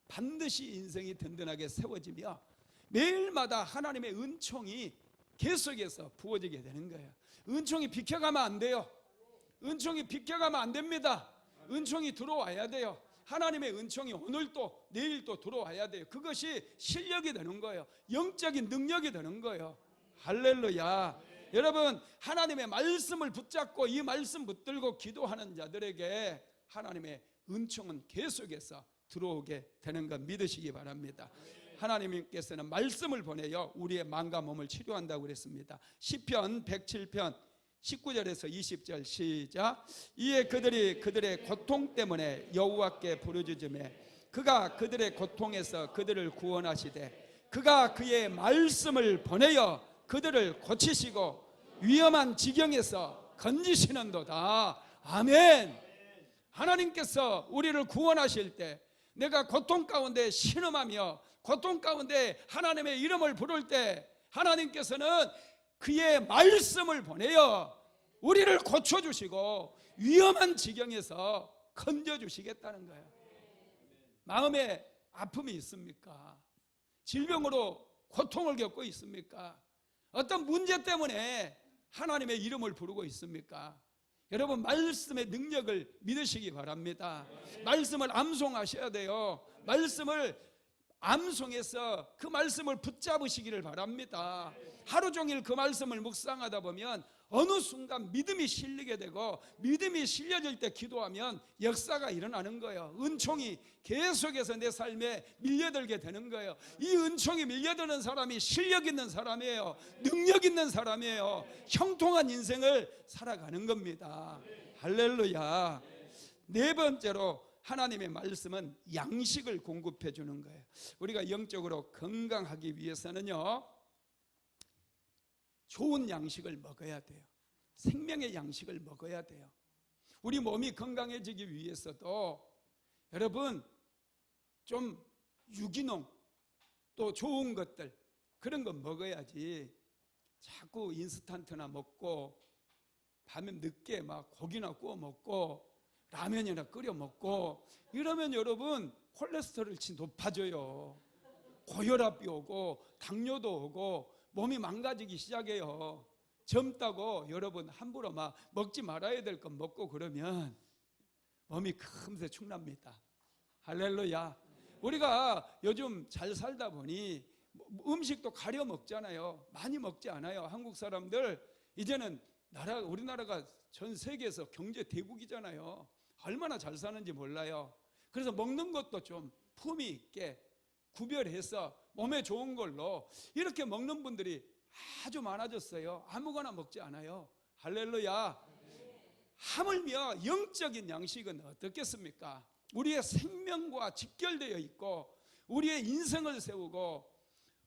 반드시 인생이 든든하게 세워지며 매일마다 하나님의 은총이 계속해서 부어지게 되는 거예요. 은총이 비켜가면 안 돼요. 은총이 비켜가면 안 됩니다. 은총이 들어와야 돼요. 하나님의 은총이 오늘도 내일도 들어와야 돼요. 그것이 실력이 되는 거예요. 영적인 능력이 되는 거예요. 할렐루야. 여러분, 하나님의 말씀을 붙잡고 이 말씀 붙들고 기도하는 자들에게 하나님의 은총은 계속해서 들어오게 되는 것 믿으시기 바랍니다. 하나님께서는 말씀을 보내요 우리의 마음과 몸을 치료한다고 그랬습니다. 시편 107편 19절에서 20절 시작. 이에 그들이 그들의 고통 때문에 여호와께 부르짖으매 그가 그들의 고통에서 그들을 구원하시되 그가 그의 말씀을 보내어 그들을 고치시고 위험한 지경에서 건지시는도다. 아멘. 하나님께서 우리를 구원하실 때 내가 고통 가운데 신음하며 고통 가운데 하나님의 이름을 부를 때 하나님께서는 그의 말씀을 보내어 우리를 고쳐주시고 위험한 지경에서 건져주시겠다는 거예요. 마음에 아픔이 있습니까? 질병으로 고통을 겪고 있습니까? 어떤 문제 때문에 하나님의 이름을 부르고 있습니까? 여러분, 말씀의 능력을 믿으시기 바랍니다. 말씀을 암송하셔야 돼요. 말씀을 암송해서 그 말씀을 붙잡으시기를 바랍니다. 하루 종일 그 말씀을 묵상하다 보면 어느 순간 믿음이 실리게 되고 믿음이 실려질 때 기도하면 역사가 일어나는 거예요. 은총이 계속해서 내 삶에 밀려들게 되는 거예요. 이 은총이 밀려드는 사람이 실력 있는 사람이에요. 능력 있는 사람이에요. 형통한 인생을 살아가는 겁니다. 할렐루야. 네 번째로 하나님의 말씀은 양식을 공급해 주는 거예요. 우리가 영적으로 건강하기 위해서는요 좋은 양식을 먹어야 돼요. 생명의 양식을 먹어야 돼요. 우리 몸이 건강해지기 위해서도 여러분 좀 유기농 또 좋은 것들 그런 거 먹어야지 자꾸 인스턴트나 먹고 밤에 늦게 막 고기나 구워 먹고 라면이나 끓여 먹고 이러면 여러분 콜레스테롤이 높아져요. 고혈압이 오고 당뇨도 오고 몸이 망가지기 시작해요. 젊다고 여러분 함부로 막 먹지 말아야 될 것 먹고 그러면 몸이 금세 축납니다. 할렐루야. 우리가 요즘 잘 살다 보니 음식도 가려 먹잖아요. 많이 먹지 않아요. 한국 사람들 이제는 우리나라가 전 세계에서 경제 대국이잖아요. 얼마나 잘 사는지 몰라요. 그래서 먹는 것도 좀 품위 있게 구별해서 몸에 좋은 걸로 이렇게 먹는 분들이 아주 많아졌어요. 아무거나 먹지 않아요. 할렐루야. 하물며 영적인 양식은 어떻겠습니까? 우리의 생명과 직결되어 있고 우리의 인생을 세우고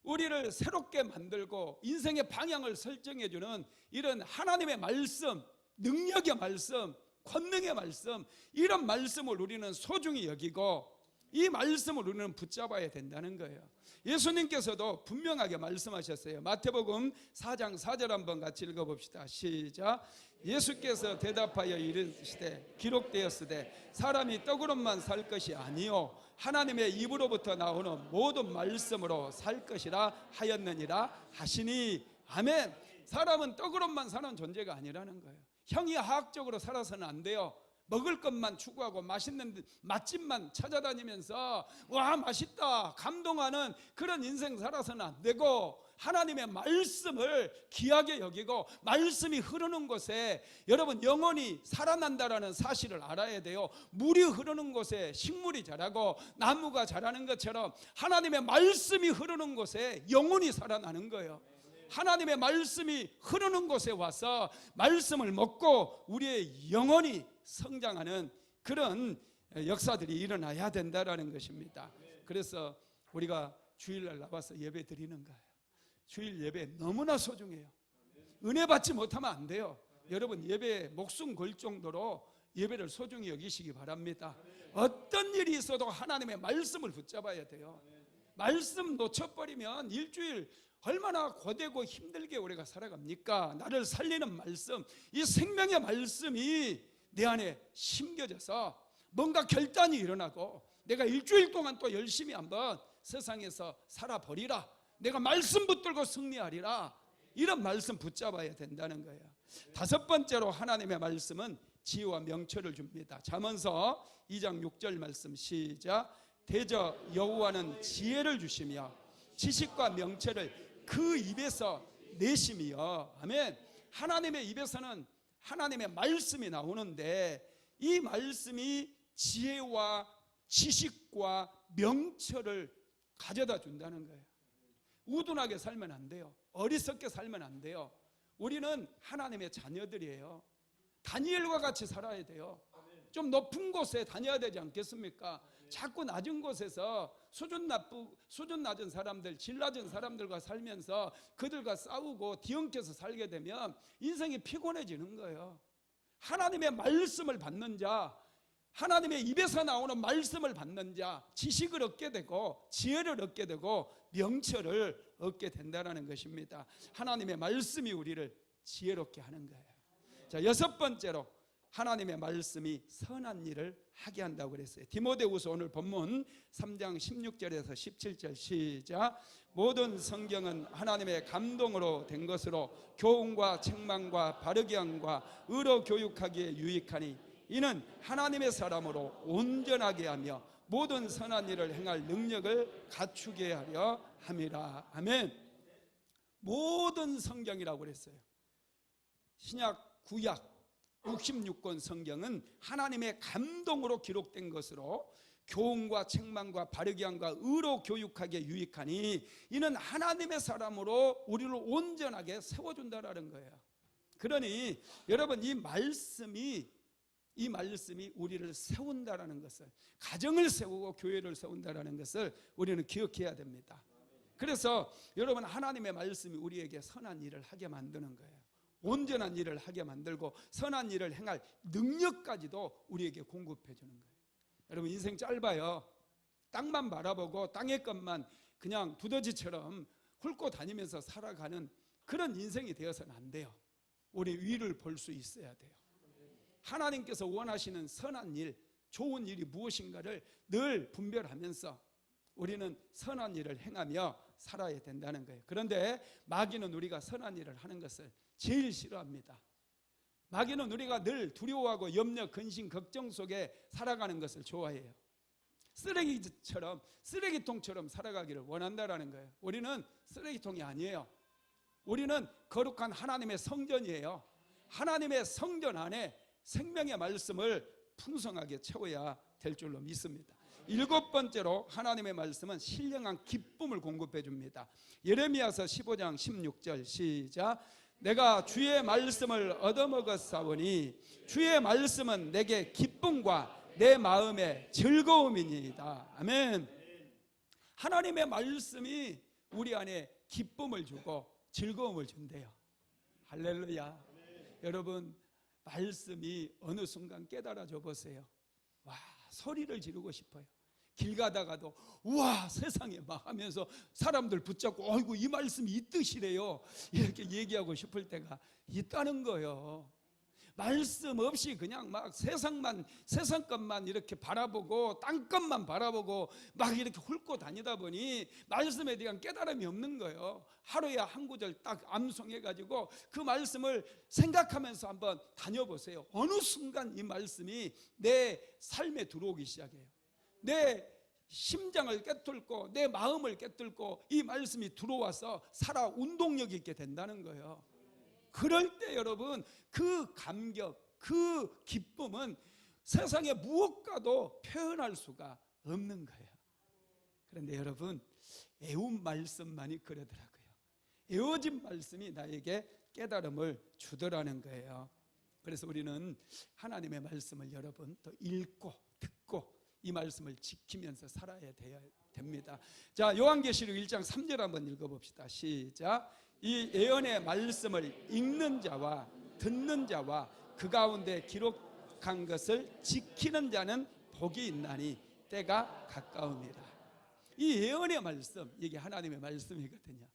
우리를 새롭게 만들고 인생의 방향을 설정해주는 이런 하나님의 말씀, 능력의 말씀, 권능의 말씀, 이런 말씀을 우리는 소중히 여기고 이 말씀을 우리는 붙잡아야 된다는 거예요. 예수님께서도 분명하게 말씀하셨어요. 마태복음 4장 4절 한번 같이 읽어봅시다. 시작. 예수께서 대답하여 이르시되 기록되었으되 사람이 떡으로만 살 것이 아니요 하나님의 입으로부터 나오는 모든 말씀으로 살 것이라 하였느니라 하시니. 아멘. 사람은 떡으로만 사는 존재가 아니라는 거예요. 형이하학적으로 살아서는 안 돼요. 먹을 것만 추구하고 맛있는 맛집만 찾아다니면서 와 맛있다 감동하는 그런 인생 살아서는 안 되고 하나님의 말씀을 귀하게 여기고 말씀이 흐르는 곳에 여러분 영혼이 살아난다라는 사실을 알아야 돼요. 물이 흐르는 곳에 식물이 자라고 나무가 자라는 것처럼 하나님의 말씀이 흐르는 곳에 영혼이 살아나는 거예요. 하나님의 말씀이 흐르는 곳에 와서 말씀을 먹고 우리의 영혼이 성장하는 그런 역사들이 일어나야 된다라는 것입니다. 그래서 우리가 주일날 나와서 예배 드리는 거예요. 주일 예배 너무나 소중해요. 은혜 받지 못하면 안 돼요. 여러분 예배에 목숨 걸 정도로 예배를 소중히 여기시기 바랍니다. 어떤 일이 있어도 하나님의 말씀을 붙잡아야 돼요. 말씀 놓쳐버리면 일주일 얼마나 고되고 힘들게 우리가 살아갑니까? 나를 살리는 말씀, 이 생명의 말씀이 내 안에 심겨져서 뭔가 결단이 일어나고 내가 일주일 동안 또 열심히 한번 세상에서 살아버리라, 내가 말씀 붙들고 승리하리라, 이런 말씀 붙잡아야 된다는 거예요. 다섯 번째로 하나님의 말씀은 지혜와 명철을 줍니다. 잠언서 2장 6절 말씀 시작. 대저 여호와는 지혜를 주시며 지식과 명철을 그 입에서 내심이여. 아멘. 하나님의 입에서는 하나님의 말씀이 나오는데 이 말씀이 지혜와 지식과 명철을 가져다 준다는 거예요. 우둔하게 살면 안 돼요. 어리석게 살면 안 돼요. 우리는 하나님의 자녀들이에요. 다니엘과 같이 살아야 돼요. 좀 높은 곳에 다녀야 되지 않겠습니까? 자꾸 낮은 곳에서 수준 낮은 사람들, 질 낮은 사람들과 살면서 그들과 싸우고 뒤엉켜서 살게 되면 인생이 피곤해지는 거예요. 하나님의 말씀을 받는 자, 하나님의 입에서 나오는 말씀을 받는 자, 지식을 얻게 되고 지혜를 얻게 되고 명철을 얻게 된다는 것입니다. 하나님의 말씀이 우리를 지혜롭게 하는 거예요. 자, 여섯 번째로 하나님의 말씀이 선한 일을 하게 한다고 그랬어요. 디모데후서 오늘 본문 3장 16절에서 17절 시작. 모든 성경은 하나님의 감동으로 된 것으로 교훈과 책망과 바르게 함과 의로 교육하기에 유익하니 이는 하나님의 사람으로 온전하게 하며 모든 선한 일을 행할 능력을 갖추게 하려 함이라. 아멘. 모든 성경이라고 그랬어요. 신약, 구약 66권 성경은 하나님의 감동으로 기록된 것으로 교훈과 책망과 바르게 함과 의로 교육하기에 유익하니 이는 하나님의 사람으로 우리를 온전하게 세워준다라는 거예요. 그러니 여러분 이 말씀이 우리를 세운다라는 것을, 가정을 세우고 교회를 세운다라는 것을 우리는 기억해야 됩니다. 그래서 여러분 하나님의 말씀이 우리에게 선한 일을 하게 만드는 거예요. 온전한 일을 하게 만들고 선한 일을 행할 능력까지도 우리에게 공급해 주는 거예요. 여러분 인생 짧아요. 땅만 바라보고 땅의 것만 그냥 두더지처럼 훑고 다니면서 살아가는 그런 인생이 되어서는 안 돼요. 우리 위를 볼 수 있어야 돼요. 하나님께서 원하시는 선한 일, 좋은 일이 무엇인가를 늘 분별하면서 우리는 선한 일을 행하며 살아야 된다는 거예요. 그런데 마귀는 우리가 선한 일을 하는 것을 제일 싫어합니다. 마귀는 우리가 늘 두려워하고 염려, 근심, 걱정 속에 살아가는 것을 좋아해요. 쓰레기처럼, 쓰레기통처럼 살아가기를 원한다라는 거예요. 우리는 쓰레기통이 아니에요. 우리는 거룩한 하나님의 성전이에요. 하나님의 성전 안에 생명의 말씀을 풍성하게 채워야 될 줄로 믿습니다. 7번째로 하나님의 말씀은 신령한 기쁨을 공급해 줍니다. 예레미야서 15장 16절 시작. 내가 주의 말씀을 얻어먹었사오니 주의 말씀은 내게 기쁨과 내 마음의 즐거움이니이다. 아멘. 하나님의 말씀이 우리 안에 기쁨을 주고 즐거움을 준대요. 할렐루야. 여러분, 말씀이 어느 순간 깨달아져 보세요. 와, 소리를 지르고 싶어요. 길 가다가도 우와 세상에 막 하면서 사람들 붙잡고 어이구 이 말씀이 이 뜻이래요 이렇게 얘기하고 싶을 때가 있다는 거예요. 말씀 없이 그냥 막 세상 것만 이렇게 바라보고 땅 것만 바라보고 막 이렇게 훑고 다니다 보니 말씀에 대한 깨달음이 없는 거예요. 하루에 한 구절 딱 암송해가지고 그 말씀을 생각하면서 한번 다녀보세요. 어느 순간 이 말씀이 내 삶에 들어오기 시작해요. 내 심장을 꿰뚫고 내 마음을 꿰뚫고 이 말씀이 들어와서 살아 운동력 있게 된다는 거예요. 그럴 때 여러분 그 감격, 그 기쁨은 세상의 무엇과도 표현할 수가 없는 거예요. 그런데 여러분 애운 말씀만이 그러더라고요. 애워진 말씀이 나에게 깨달음을 주더라는 거예요. 그래서 우리는 하나님의 말씀을 여러분 또 읽고 듣고 이 말씀을 지키면서 살아야 됩니다. 자, 요한계시록 1장 3절 한번 읽어봅시다. 시작. 이 예언의 말씀을 읽는 자와 듣는 자와 그 가운데 기록한 것을 지키는 자는 복이 있나니 때가 가까움이라. 이 예언의 말씀, 이게 하나님의 말씀이거든요.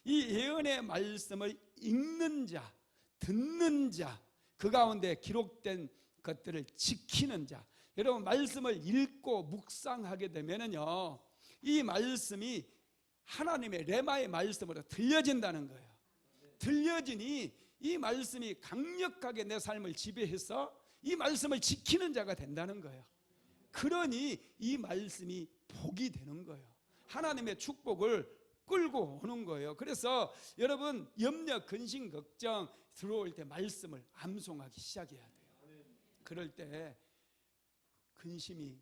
이 예언의 말씀을 읽는 자, 듣는 자, 그 가운데 기록된 것들을 지키는 자. 여러분 말씀을 읽고 묵상하게 되면은요, 이 말씀이 하나님의 레마의 말씀으로 들려진다는 거예요. 들려지니 이 말씀이 강력하게 내 삶을 지배해서 이 말씀을 지키는 자가 된다는 거예요. 그러니 이 말씀이 복이 되는 거예요. 하나님의 축복을 끌고 오는 거예요. 그래서 여러분 염려, 근심, 걱정 들어올 때 말씀을 암송하기 시작해야 돼요. 그럴 때 근심이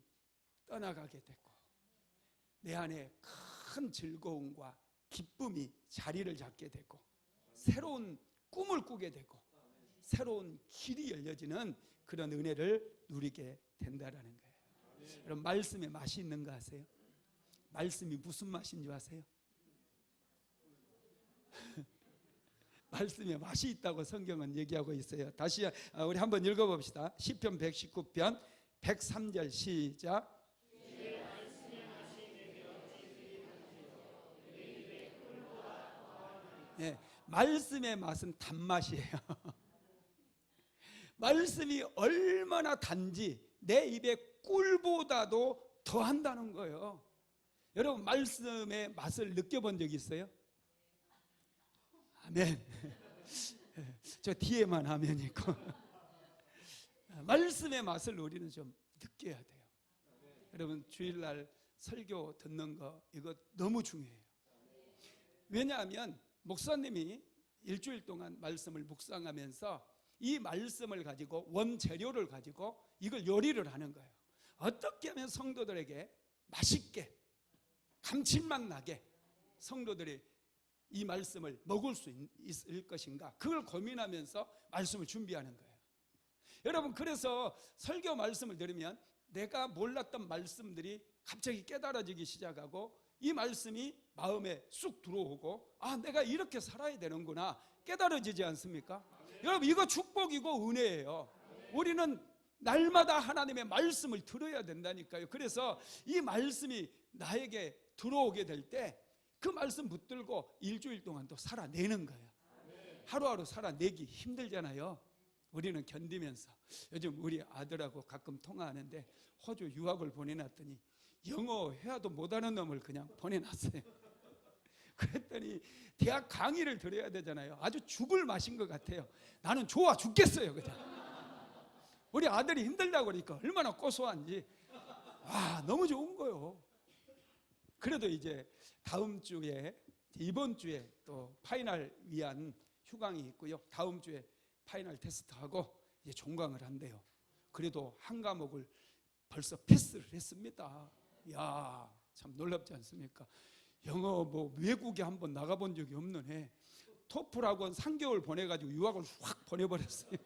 떠나가게 되고 내 안에 큰 즐거움과 기쁨이 자리를 잡게 되고 새로운 꿈을 꾸게 되고 새로운 길이 열려지는 그런 은혜를 누리게 된다라는 거예요. 여러분 말씀에 맛이 있는 거 아세요? 말씀이 무슨 맛인 줄 아세요? 말씀에 맛이 있다고 성경은 얘기하고 있어요. 다시 우리 한번 읽어봅시다. 시편 119편 103절 시작. 네, 말씀의 맛은 단맛이에요. 말씀이 얼마나 단지 내 입에 꿀보다도 더한다는 거예요. 여러분 말씀의 맛을 느껴본 적 있어요? 아멘. 저 뒤에만 하면 있고 말씀의 맛을 우리는 좀 느껴야 돼요. 여러분 주일날 설교 듣는 거 이거 너무 중요해요. 왜냐하면 목사님이 일주일 동안 말씀을 묵상하면서 이 말씀을 가지고 원재료를 가지고 이걸 요리를 하는 거예요. 어떻게 하면 성도들에게 맛있게 감칠맛 나게 성도들이 이 말씀을 먹을 수 있을 것인가, 그걸 고민하면서 말씀을 준비하는 거예요. 여러분 그래서 설교 말씀을 들으면 내가 몰랐던 말씀들이 갑자기 깨달아지기 시작하고 이 말씀이 마음에 쑥 들어오고 아 내가 이렇게 살아야 되는구나 깨달아지지 않습니까? 여러분 이거 축복이고 은혜예요. 우리는 날마다 하나님의 말씀을 들어야 된다니까요. 그래서 이 말씀이 나에게 들어오게 될 때 그 말씀 붙들고 일주일 동안 또 살아내는 거예요. 하루하루 살아내기 힘들잖아요. 우리는 견디면서 요즘 우리 아들하고 가끔 통화하는데 호주 유학을 보내놨더니 영어 회화도 못하는 놈을 그냥 보내놨어요. 그랬더니 대학 강의를 들어야 되잖아요. 아주 죽을 맛인 것 같아요. 나는 좋아 죽겠어요 그냥. 우리 아들이 힘들다고 그러니까 얼마나 고소한지 너무 좋은 거요. 그래도 이제 다음 주에, 이번 주에 또 파이널 위한 휴강이 있고요. 다음 주에 파이널 테스트하고 이제 종강을 한대요. 그래도 한 과목을 벌써 패스를 했습니다. 야, 참 놀랍지 않습니까? 영어 뭐 외국에 한번 나가본 적이 없는 애 토플 학원 3개월 보내가지고 유학을 확 보내버렸어요.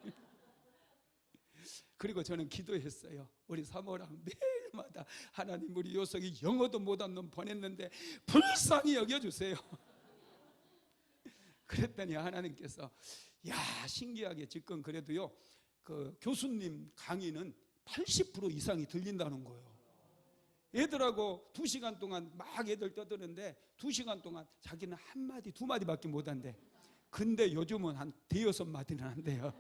그리고 저는 기도했어요. 우리 사모랑 매일마다 하나님, 우리 요석이 영어도 못한 놈 보냈는데 불쌍히 여겨주세요. 그랬더니 하나님께서 신기하게 지금 그래도요, 그 교수님 강의는 80% 이상이 들린다는 거예요. 애들하고 2시간 동안 막 애들 떠드는데 2시간 동안 자기는 한마디 2마디밖에 못한대. 근데 요즘은 한 5-6마디는 한대요.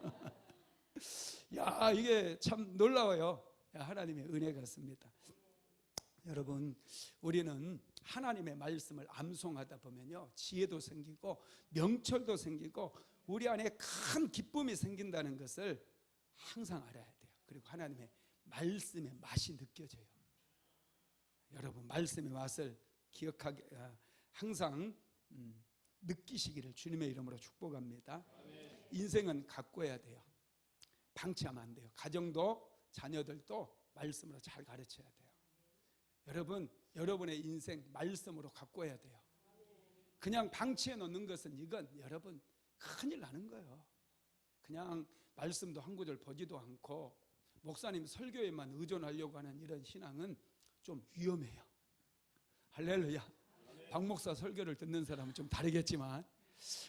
이게 참 놀라워요. 하나님의 은혜 같습니다. 여러분, 우리는 하나님의 말씀을 암송하다 보면요, 지혜도 생기고 명철도 생기고 우리 안에 큰 기쁨이 생긴다는 것을 항상 알아야 돼요. 그리고 하나님의 말씀의 맛이 느껴져요. 여러분, 말씀의 맛을 기억하게 항상 느끼시기를 주님의 이름으로 축복합니다. 인생은 가꿔야 돼요. 방치하면 안 돼요. 가정도 자녀들도 말씀으로 잘 가르쳐야 돼요. 여러분, 여러분의 인생 말씀으로 가꿔야 돼요. 그냥 방치해 놓는 것은 이건 여러분 큰일 나는 거예요. 그냥 말씀도 한 구절 보지도 않고 목사님 설교에만 의존하려고 하는 이런 신앙은 좀 위험해요. 할렐루야. 박 목사 설교를 듣는 사람은 좀 다르겠지만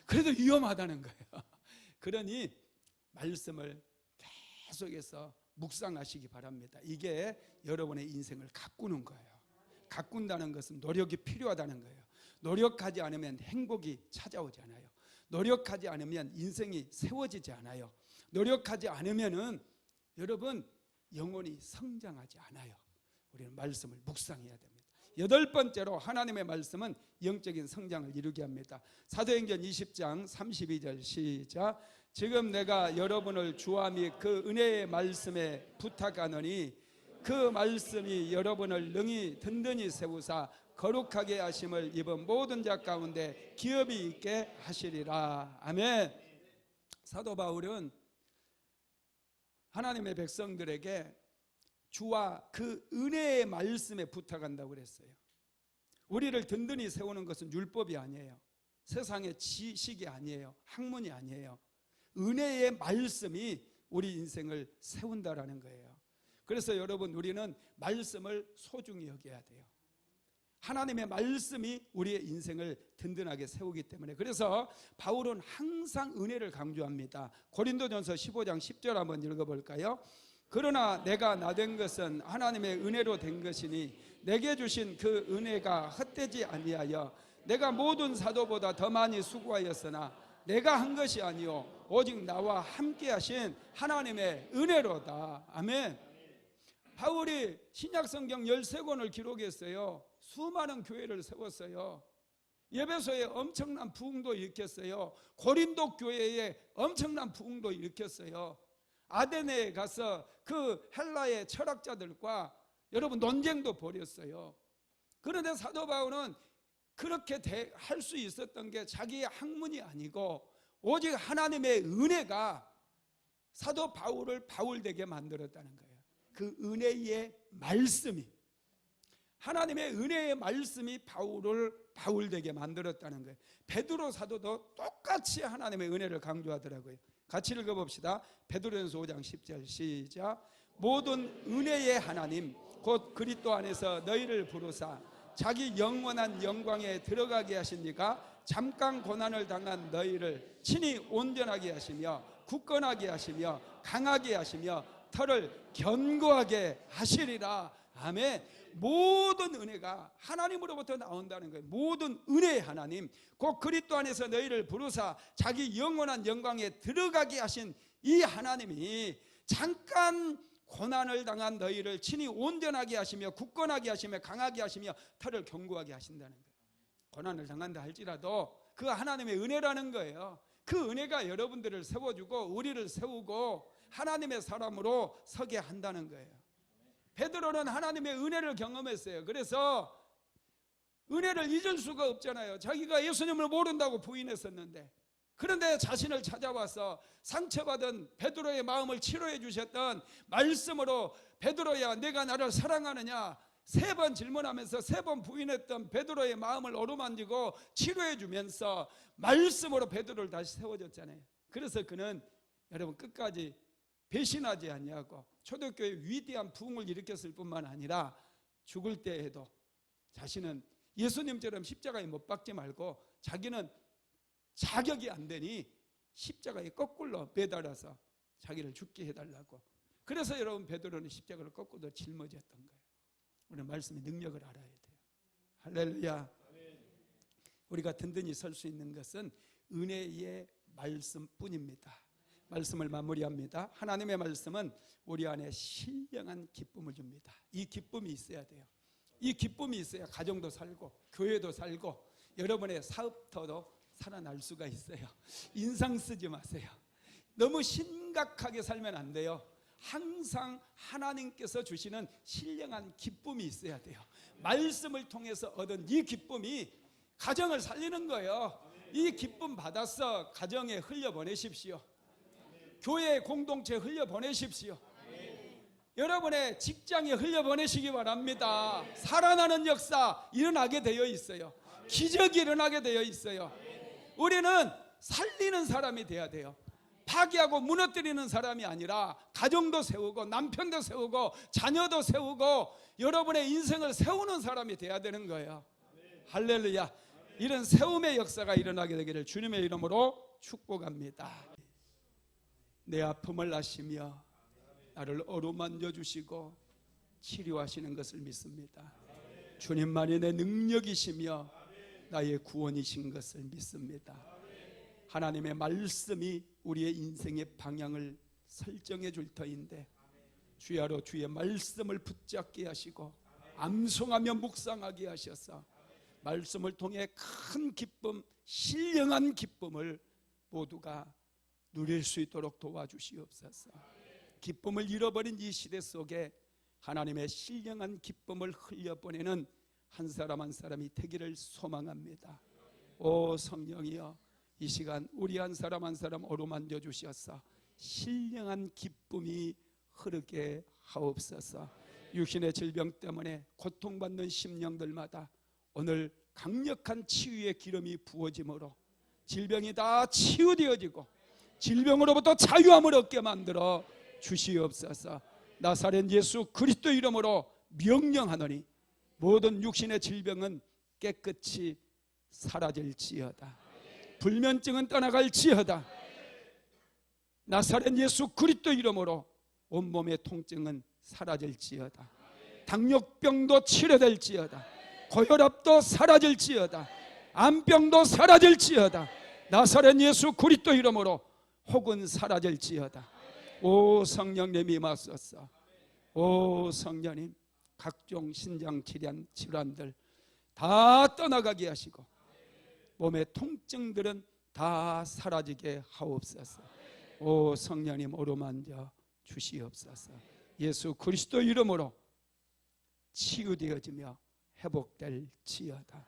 그래도 위험하다는 거예요. 그러니 말씀을 계속해서 묵상하시기 바랍니다. 이게 여러분의 인생을 가꾸는 거예요. 가꾼다는 것은 노력이 필요하다는 거예요. 노력하지 않으면 행복이 찾아오지 않아요. 노력하지 않으면 인생이 세워지지 않아요. 노력하지 않으면은 여러분 영혼이 성장하지 않아요. 우리는 말씀을 묵상해야 됩니다. 8번째로 하나님의 말씀은 영적인 성장을 이루게 합니다. 사도행전 20장 32절 시작. 지금 내가 여러분을 주와 및 그 은혜의 말씀에 부탁하노니 그 말씀이 여러분을 능히 든든히 세우사 거룩하게 하심을 입은 모든 자 가운데 기업이 있게 하시리라. 아멘. 사도 바울은 하나님의 백성들에게 주와 그 은혜의 말씀에 부탁한다고 그랬어요. 우리를 든든히 세우는 것은 율법이 아니에요. 세상의 지식이 아니에요. 학문이 아니에요. 은혜의 말씀이 우리 인생을 세운다라는 거예요. 그래서 여러분, 우리는 말씀을 소중히 여겨야 돼요. 하나님의 말씀이 우리의 인생을 든든하게 세우기 때문에. 그래서 바울은 항상 은혜를 강조합니다. 고린도전서 15장 10절 한번 읽어볼까요? 그러나 내가 나된 것은 하나님의 은혜로 된 것이니 내게 주신 그 은혜가 헛되지 아니하여 내가 모든 사도보다 더 많이 수고하였으나 내가 한 것이 아니요 오직 나와 함께 하신 하나님의 은혜로다. 아멘. 바울이 신약성경 13권을 기록했어요. 수많은 교회를 세웠어요. 에베소에 엄청난 부흥도 일으켰어요. 고린도 교회에 엄청난 부흥도 일으켰어요. 아데네에 가서 그 헬라의 철학자들과 여러분 논쟁도 벌였어요. 그런데 사도 바울은 그렇게 할 수 있었던 게 자기의 학문이 아니고 오직 하나님의 은혜가 사도 바울을 바울되게 만들었다는 거예요. 그 은혜의 말씀이, 하나님의 은혜의 말씀이 바울을 바울되게 만들었다는 거예요. 베드로 사도도 똑같이 하나님의 은혜를 강조하더라고요. 같이 읽어봅시다. 베드로전서 5장 10절 시작. 모든 은혜의 하나님 곧 그리스도 안에서 너희를 부르사 자기 영원한 영광에 들어가게 하시니까 잠깐 고난을 당한 너희를 친히 온전하게 하시며 굳건하게 하시며 강하게 하시며 털을 견고하게 하시리라. 아멘. 모든 은혜가 하나님으로부터 나온다는 거예요. 모든 은혜의 하나님 곧 그리스도 안에서 너희를 부르사 자기 영원한 영광에 들어가게 하신 이 하나님이 잠깐 고난을 당한 너희를 친히 온전하게 하시며 굳건하게 하시며 강하게 하시며 털을 견고하게 하신다는 거예요. 고난을 당한다 할지라도 그 하나님의 은혜라는 거예요. 그 은혜가 여러분들을 세워주고 우리를 세우고 하나님의 사람으로 서게 한다는 거예요. 베드로는 하나님의 은혜를 경험했어요. 그래서 은혜를 잊을 수가 없잖아요. 자기가 예수님을 모른다고 부인했었는데, 그런데 자신을 찾아와서 상처받은 베드로의 마음을 치료해 주셨던 말씀으로 베드로야 내가 나를 사랑하느냐 3번 질문하면서 3번 부인했던 베드로의 마음을 어루만지고 치료해 주면서 말씀으로 베드로를 다시 세워줬잖아요. 그래서 그는 여러분 끝까지 배신하지 아니하고 초대교회의 위대한 부흥을 일으켰을 뿐만 아니라 죽을 때에도 자신은 예수님처럼 십자가에 못 박지 말고 자기는 자격이 안 되니 십자가에 거꾸로 매달아서 자기를 죽게 해달라고. 그래서 여러분 베드로는 십자가를 거꾸로 짊어졌던 거예요. 우리는 말씀의 능력을 알아야 돼요. 할렐루야. 우리가 든든히 설 수 있는 것은 은혜의 말씀뿐입니다. 말씀을 마무리합니다. 하나님의 말씀은 우리 안에 신령한 기쁨을 줍니다. 이 기쁨이 있어야 돼요. 이 기쁨이 있어야 가정도 살고 교회도 살고 여러분의 사업터도 살아날 수가 있어요. 인상 쓰지 마세요. 너무 심각하게 살면 안 돼요. 항상 하나님께서 주시는 신령한 기쁨이 있어야 돼요. 말씀을 통해서 얻은 이 기쁨이 가정을 살리는 거예요. 이 기쁨 받아서 가정에 흘려보내십시오. 교회 공동체에 흘려보내십시오. 여러분의 직장에 흘려보내시기 바랍니다. 살아나는 역사 일어나게 되어 있어요. 기적이 일어나게 되어 있어요. 우리는 살리는 사람이 돼야 돼요. 파괴하고 무너뜨리는 사람이 아니라 가정도 세우고 남편도 세우고 자녀도 세우고 여러분의 인생을 세우는 사람이 돼야 되는 거예요. 할렐루야. 이런 세움의 역사가 일어나게 되기를 주님의 이름으로 축복합니다. 내 아픔을 아시며 나를 어루만져 주시고 치료하시는 것을 믿습니다. 주님만이 내 능력이시며 나의 구원이신 것을 믿습니다. 하나님의 말씀이 우리의 인생의 방향을 설정해 줄 터인데 주야로 주의 말씀을 붙잡게 하시고 암송하며 묵상하게 하셔서 말씀을 통해 큰 기쁨, 신령한 기쁨을 모두가 누릴 수 있도록 도와주시옵소서. 기쁨을 잃어버린 이 시대 속에 하나님의 신령한 기쁨을 흘려보내는 한 사람 한 사람이 되기를 소망합니다. 오 성령이여, 이 시간 우리 한 사람 한 사람 어루만져 주셔서 신령한 기쁨이 흐르게 하옵소서. 육신의 질병 때문에 고통받는 심령들마다 오늘 강력한 치유의 기름이 부어짐으로 질병이 다 치유되어지고 질병으로부터 자유함을 얻게 만들어 주시옵소서. 나사렛 예수 그리스도 이름으로 명령하노니 모든 육신의 질병은 깨끗이 사라질지어다. 불면증은 떠나갈지어다. 나사렛 예수 그리스도 이름으로 온몸의 통증은 사라질지어다. 당뇨병도 치료될지어다. 고혈압도 사라질지어다. 암병도 사라질지어다. 나사렛 예수 그리스도 이름으로 혹은 사라질지어다. 오 성령님 임하소서. 오 성령님, 각종 신장 질환들 다 떠나가게 하시고 몸의 통증들은 다 사라지게 하옵소서. 오 성령님 어루만져 주시옵소서. 예수 그리스도 이름으로 치유되어지며 회복될지어다.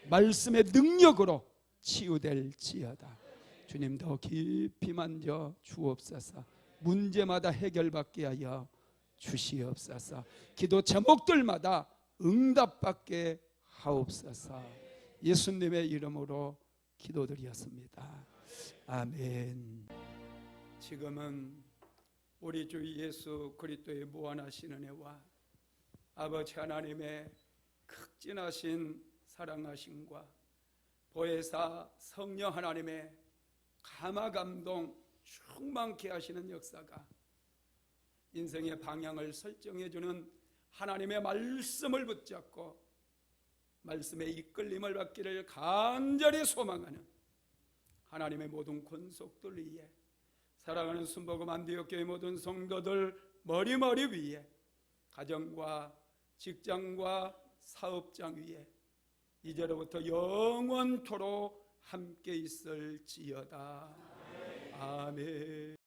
말씀의 능력으로 치유될지어다. 주님 더 깊이 만져 주옵소서. 문제마다 해결받게 하여 주시옵소서. 기도 제목들마다 응답받게 하옵소서. 예수님의 이름으로 기도드렸습니다. 아멘. 지금은 우리 주 예수 그리스도의 무한하신 은혜와 아버지 하나님의 극진하신 사랑하심과 보혜사 성령 하나님의 감화감동 충만케 하시는 역사가 인생의 방향을 설정해주는 하나님의 말씀을 붙잡고 말씀의 이끌림을 받기를 간절히 소망하는 하나님의 모든 권속들 위에, 사랑하는 순복음 안디옥교회 모든 성도들 머리머리 위에, 가정과 직장과 사업장 위에 이제로부터 영원토록 함께 있을지어다. 아멘.